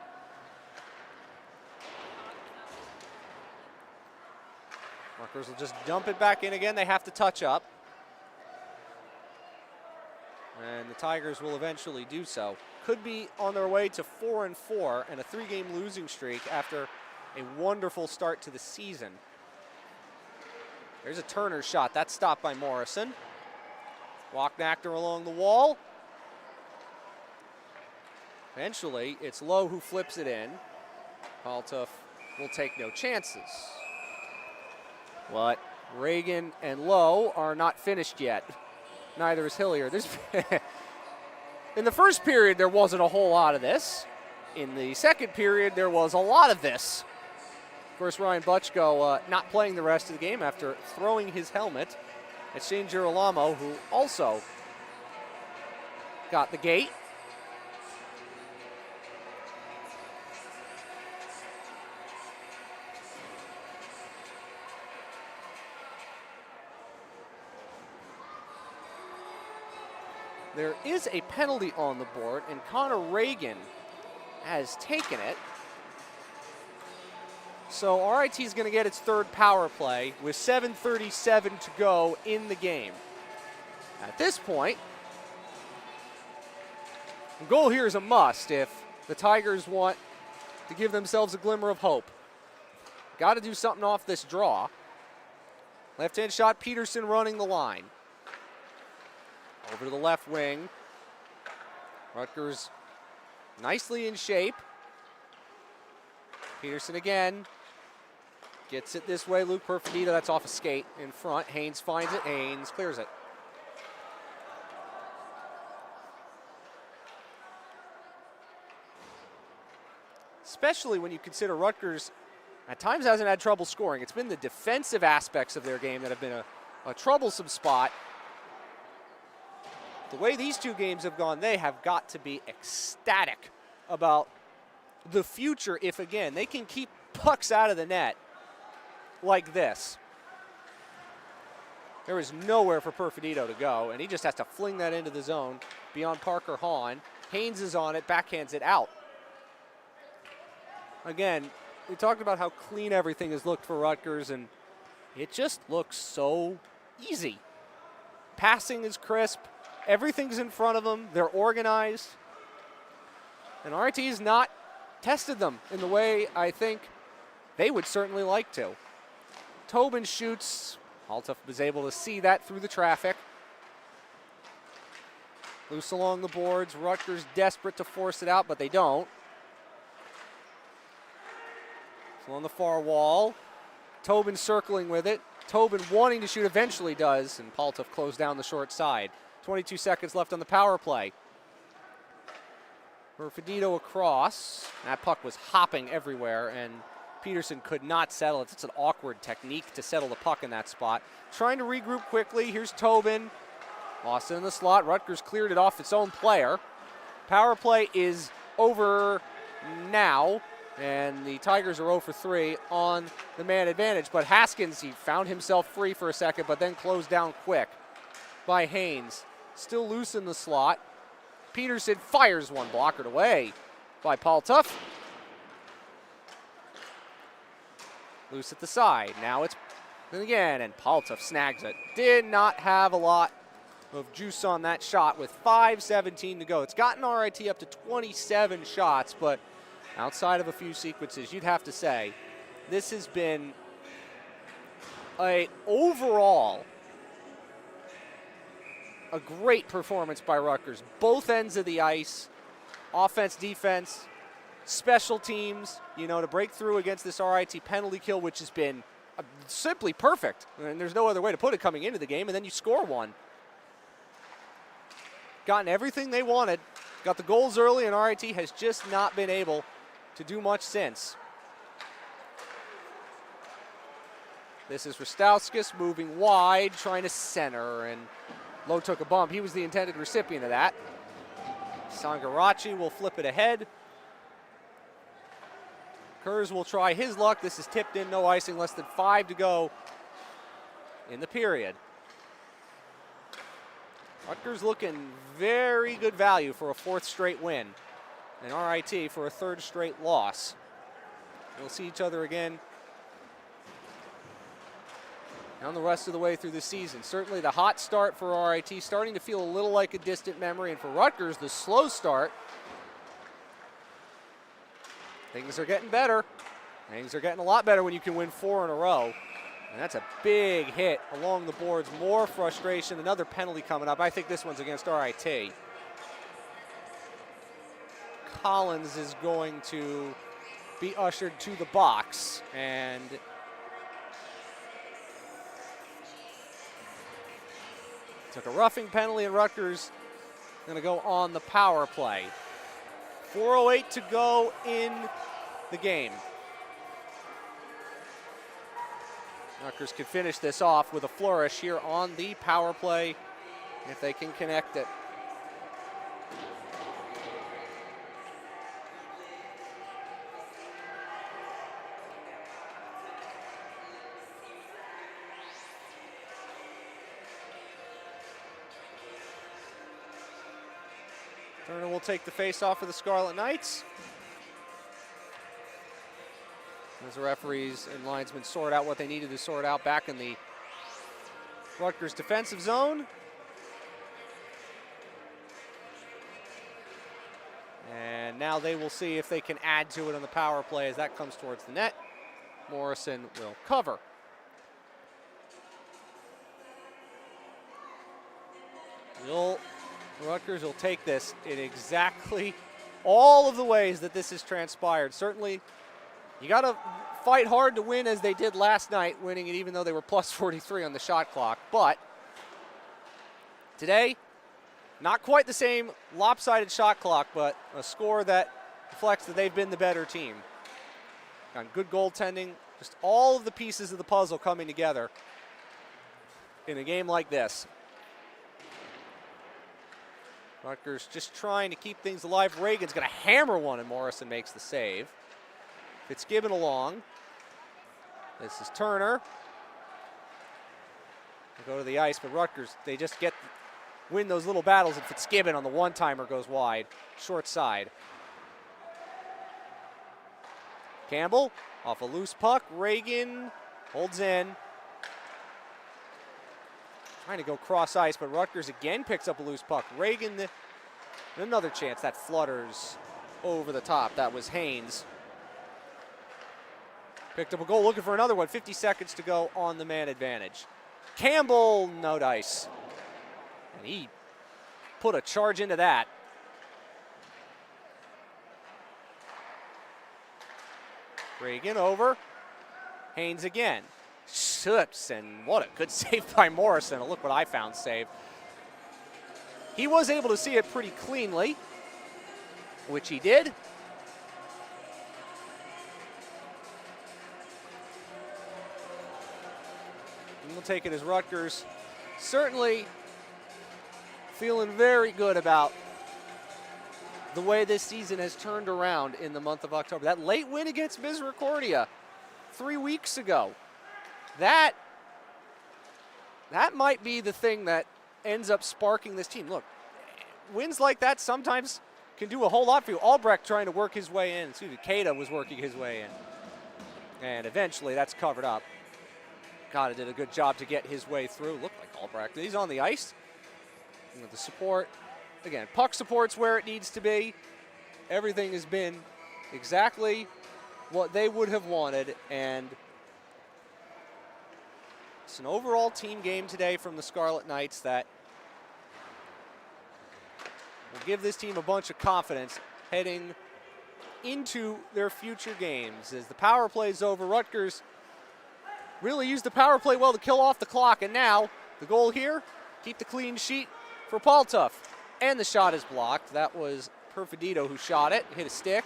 Rutgers will just dump it back in again. They have to touch up. And the Tigers will eventually do so. Could be on their way to 4-4 and a 3-game losing streak after a wonderful start to the season. There's a Turner shot. That's stopped by Morrison. Walknachter along the wall. Eventually, it's Lowe who flips it in. Paltoff will take no chances. But Reagan and Lowe are not finished yet. Neither is Hillier. In the first period, there wasn't a whole lot of this. In the second period, there was a lot of this. Of course, Ryan Butchko not playing the rest of the game after throwing his helmet. It's Shane Girolamo, who also got the gate. There is a penalty on the board, and Connor Reagan has taken it. So RIT is going to get its third power play with 7:37 to go in the game. At this point, the goal here is a must if the Tigers want to give themselves a glimmer of hope. Got to do something off this draw. Left-hand shot, Peterson running the line. Over to the left wing. Rutgers nicely in shape. Peterson again. Gets it this way. Luke Perfidito, that's off a skate in front. Haynes finds it. Haynes clears it. Especially when you consider Rutgers at times hasn't had trouble scoring. It's been the defensive aspects of their game that have been a troublesome spot. The way these two games have gone, they have got to be ecstatic about the future if, again, they can keep pucks out of the net like this. There is nowhere for Perfidito to go, and he just has to fling that into the zone beyond Parker Hahn. Haynes is on it, backhands it out. Again, we talked about how clean everything has looked for Rutgers, and it just looks so easy. Passing is crisp. Everything's in front of them. They're organized. And RIT has not tested them in the way I think they would certainly like to. Tobin shoots. Paltoff was able to see that through the traffic. Loose along the boards. Rutgers desperate to force it out, but they don't. So on the far wall. Tobin circling with it. Tobin wanting to shoot, eventually does, and Paltoff closed down the short side. 22 seconds left on the power play. Perfidito across. That puck was hopping everywhere, and Peterson could not settle it. It's an awkward technique to settle the puck in that spot. Trying to regroup quickly. Here's Tobin. Lost it in the slot. Rutgers cleared it off its own player. Power play is over now, and the Tigers are 0 for 3 on the man advantage. But Haskins, he found himself free for a second, but then closed down quick by Haynes. Still loose in the slot. Peterson fires one, blockered away by Paltoff. Loose at the side. Now it's again, and Paltoff snags it. Did not have a lot of juice on that shot with 5:17 to go. It's gotten RIT up to 27 shots, but outside of a few sequences, you'd have to say this has been overall a great performance by Rutgers. Both ends of the ice, offense, defense, special teams, to break through against this RIT penalty kill, which has been simply perfect. And there's no other way to put it coming into the game, and then you score one. Gotten everything they wanted. Got the goals early, and RIT has just not been able to do much since. This is Rostowskis moving wide, trying to center, and Lowe took a bump. He was the intended recipient of that. Sangarachi will flip it ahead. Kurz will try his luck. This is tipped in, no icing, less than 5 to go in the period. Rutgers looking very good value for a 4th straight win, and RIT for a 3rd straight loss. We'll see each other again down the rest of the way through the season. Certainly the hot start for RIT starting to feel a little like a distant memory, and for Rutgers, the slow start. Things are getting better. Things are getting a lot better when you can win 4 in a row. And that's a big hit along the boards. More frustration. Another penalty coming up. I think this one's against RIT. Collins is going to be ushered to the box. And took a roughing penalty, and Rutgers going to go on the power play. 4:08 to go in the game. Rutgers can finish this off with a flourish here on the power play if they can connect it. Turner will take the face-off for the Scarlet Knights. As the referees and linesmen sort out what they needed to sort out back in the Rutgers defensive zone. And now they will see if they can add to it on the power play as that comes towards the net. Morrison will cover. Rutgers will take this in exactly all of the ways that this has transpired. Certainly, you got to fight hard to win as they did last night, winning it even though they were plus 43 on the shot clock. But today, not quite the same lopsided shot clock, but a score that reflects that they've been the better team. Got good goaltending, just all of the pieces of the puzzle coming together in a game like this. Rutgers just trying to keep things alive. Reagan's going to hammer one, and Morrison makes the save. Fitzgibbon along. This is Turner. They go to the ice, but Rutgers, they just win those little battles, and Fitzgibbon on the one-timer goes wide, short side. Campbell off a loose puck. Reagan holds in. Trying to go cross ice, but Rutgers again picks up a loose puck. Reagan, another chance that flutters over the top. That was Haynes. Picked up a goal, looking for another one. 50 seconds to go on the man advantage. Campbell, no dice. And he put a charge into that. Reagan over. Haynes again. Slips, and what a good save by Morrison. Look what I found save. He was able to see it pretty cleanly, which he did. And we'll take it as Rutgers certainly feeling very good about the way this season has turned around in the month of October. That late win against Misericordia 3 weeks ago. That might be the thing that ends up sparking this team. Look, wins like that sometimes can do a whole lot for you. Albrecht trying to work his way in. Excuse me, Keita was working his way in. And eventually that's covered up. God, it did a good job to get his way through. Looked like Albrecht. He's on the ice. You know, the support. Again, puck support's where it needs to be. Everything has been exactly what they would have wanted, and it's an overall team game today from the Scarlet Knights that will give this team a bunch of confidence heading into their future games. As the power play is over, Rutgers really used the power play well to kill off the clock. And now the goal here, keep the clean sheet for Paltuff. And the shot is blocked. That was Perfidito who shot it, hit a stick.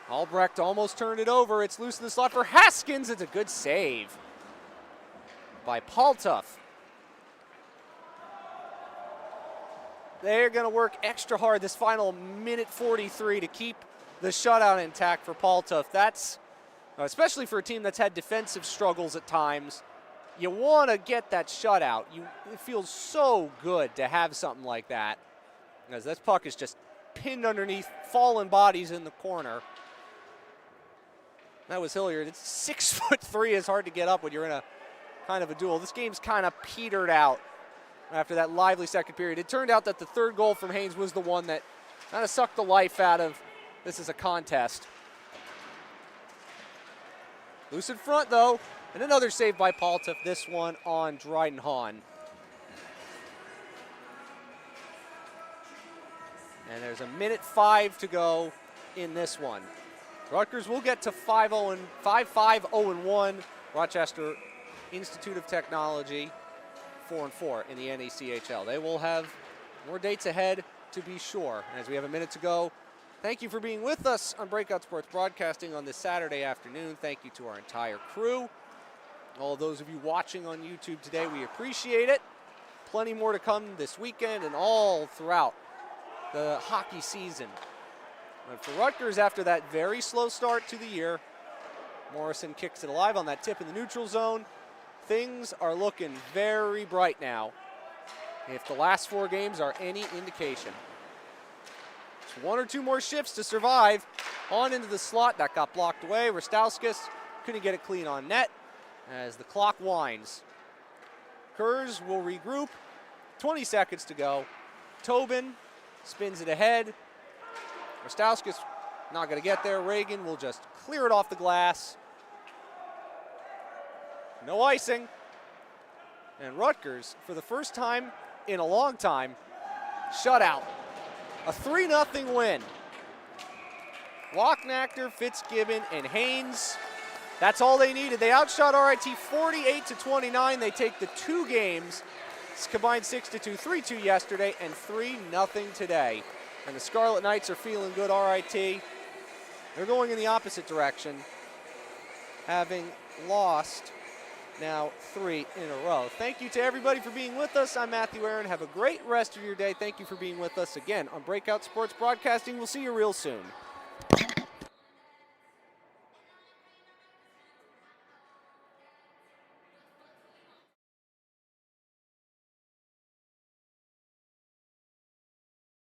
Albrecht almost turned it over. It's loose in the slot for Haskins. It's a good save by Paltuff. They're going to work extra hard this final minute 43 to keep the shutout intact for Paltuff. That's, especially for a team that's had defensive struggles at times, you want to get that shutout. It feels so good to have something like that, as this puck is just pinned underneath fallen bodies in the corner. That was Hilliard. It's 6'3" is hard to get up when you're in a kind of a duel. This game's kind of petered out after that lively second period. It turned out that the third goal from Haynes was the one that kind of sucked the life out of this as a contest. Loose in front, though, and another save by Paltuff, this one on Dryden Hahn. And there's a minute 5 to go in this one. Rutgers will get to 5-5-0-1. Rochester Institute of Technology 4-4 in the NACHL. They will have more dates ahead to be sure. As we have a minute to go, thank you for being with us on Breakout Sports Broadcasting on this Saturday afternoon. Thank you to our entire crew. All those of you watching on YouTube today, we appreciate it. Plenty more to come this weekend and all throughout the hockey season. And for Rutgers, after that very slow start to the year, Morrison kicks it alive on that tip in the neutral zone. Things are looking very bright now, if the last 4 games are any indication. Just 1 or 2 more shifts to survive. On into the slot, that got blocked away. Rostowskis couldn't get it clean on net as the clock winds. Kurz will regroup, 20 seconds to go. Tobin spins it ahead. Rostowskis not going to get there. Reagan will just clear it off the glass. No icing. And Rutgers, for the first time in a long time, shutout. A 3-0 win. Lochnacker, Fitzgibbon, and Haynes. That's all they needed. They outshot RIT 48-29. They take the 2 games. It's combined 6-2, 3-2 yesterday, and 3-0 today. And the Scarlet Knights are feeling good, RIT. They're going in the opposite direction, having lost now 3 in a row. Thank you to everybody for being with us. I'm Matthew Aaron. Have a great rest of your day. Thank you for being with us again on Breakout Sports Broadcasting. We'll see you real soon.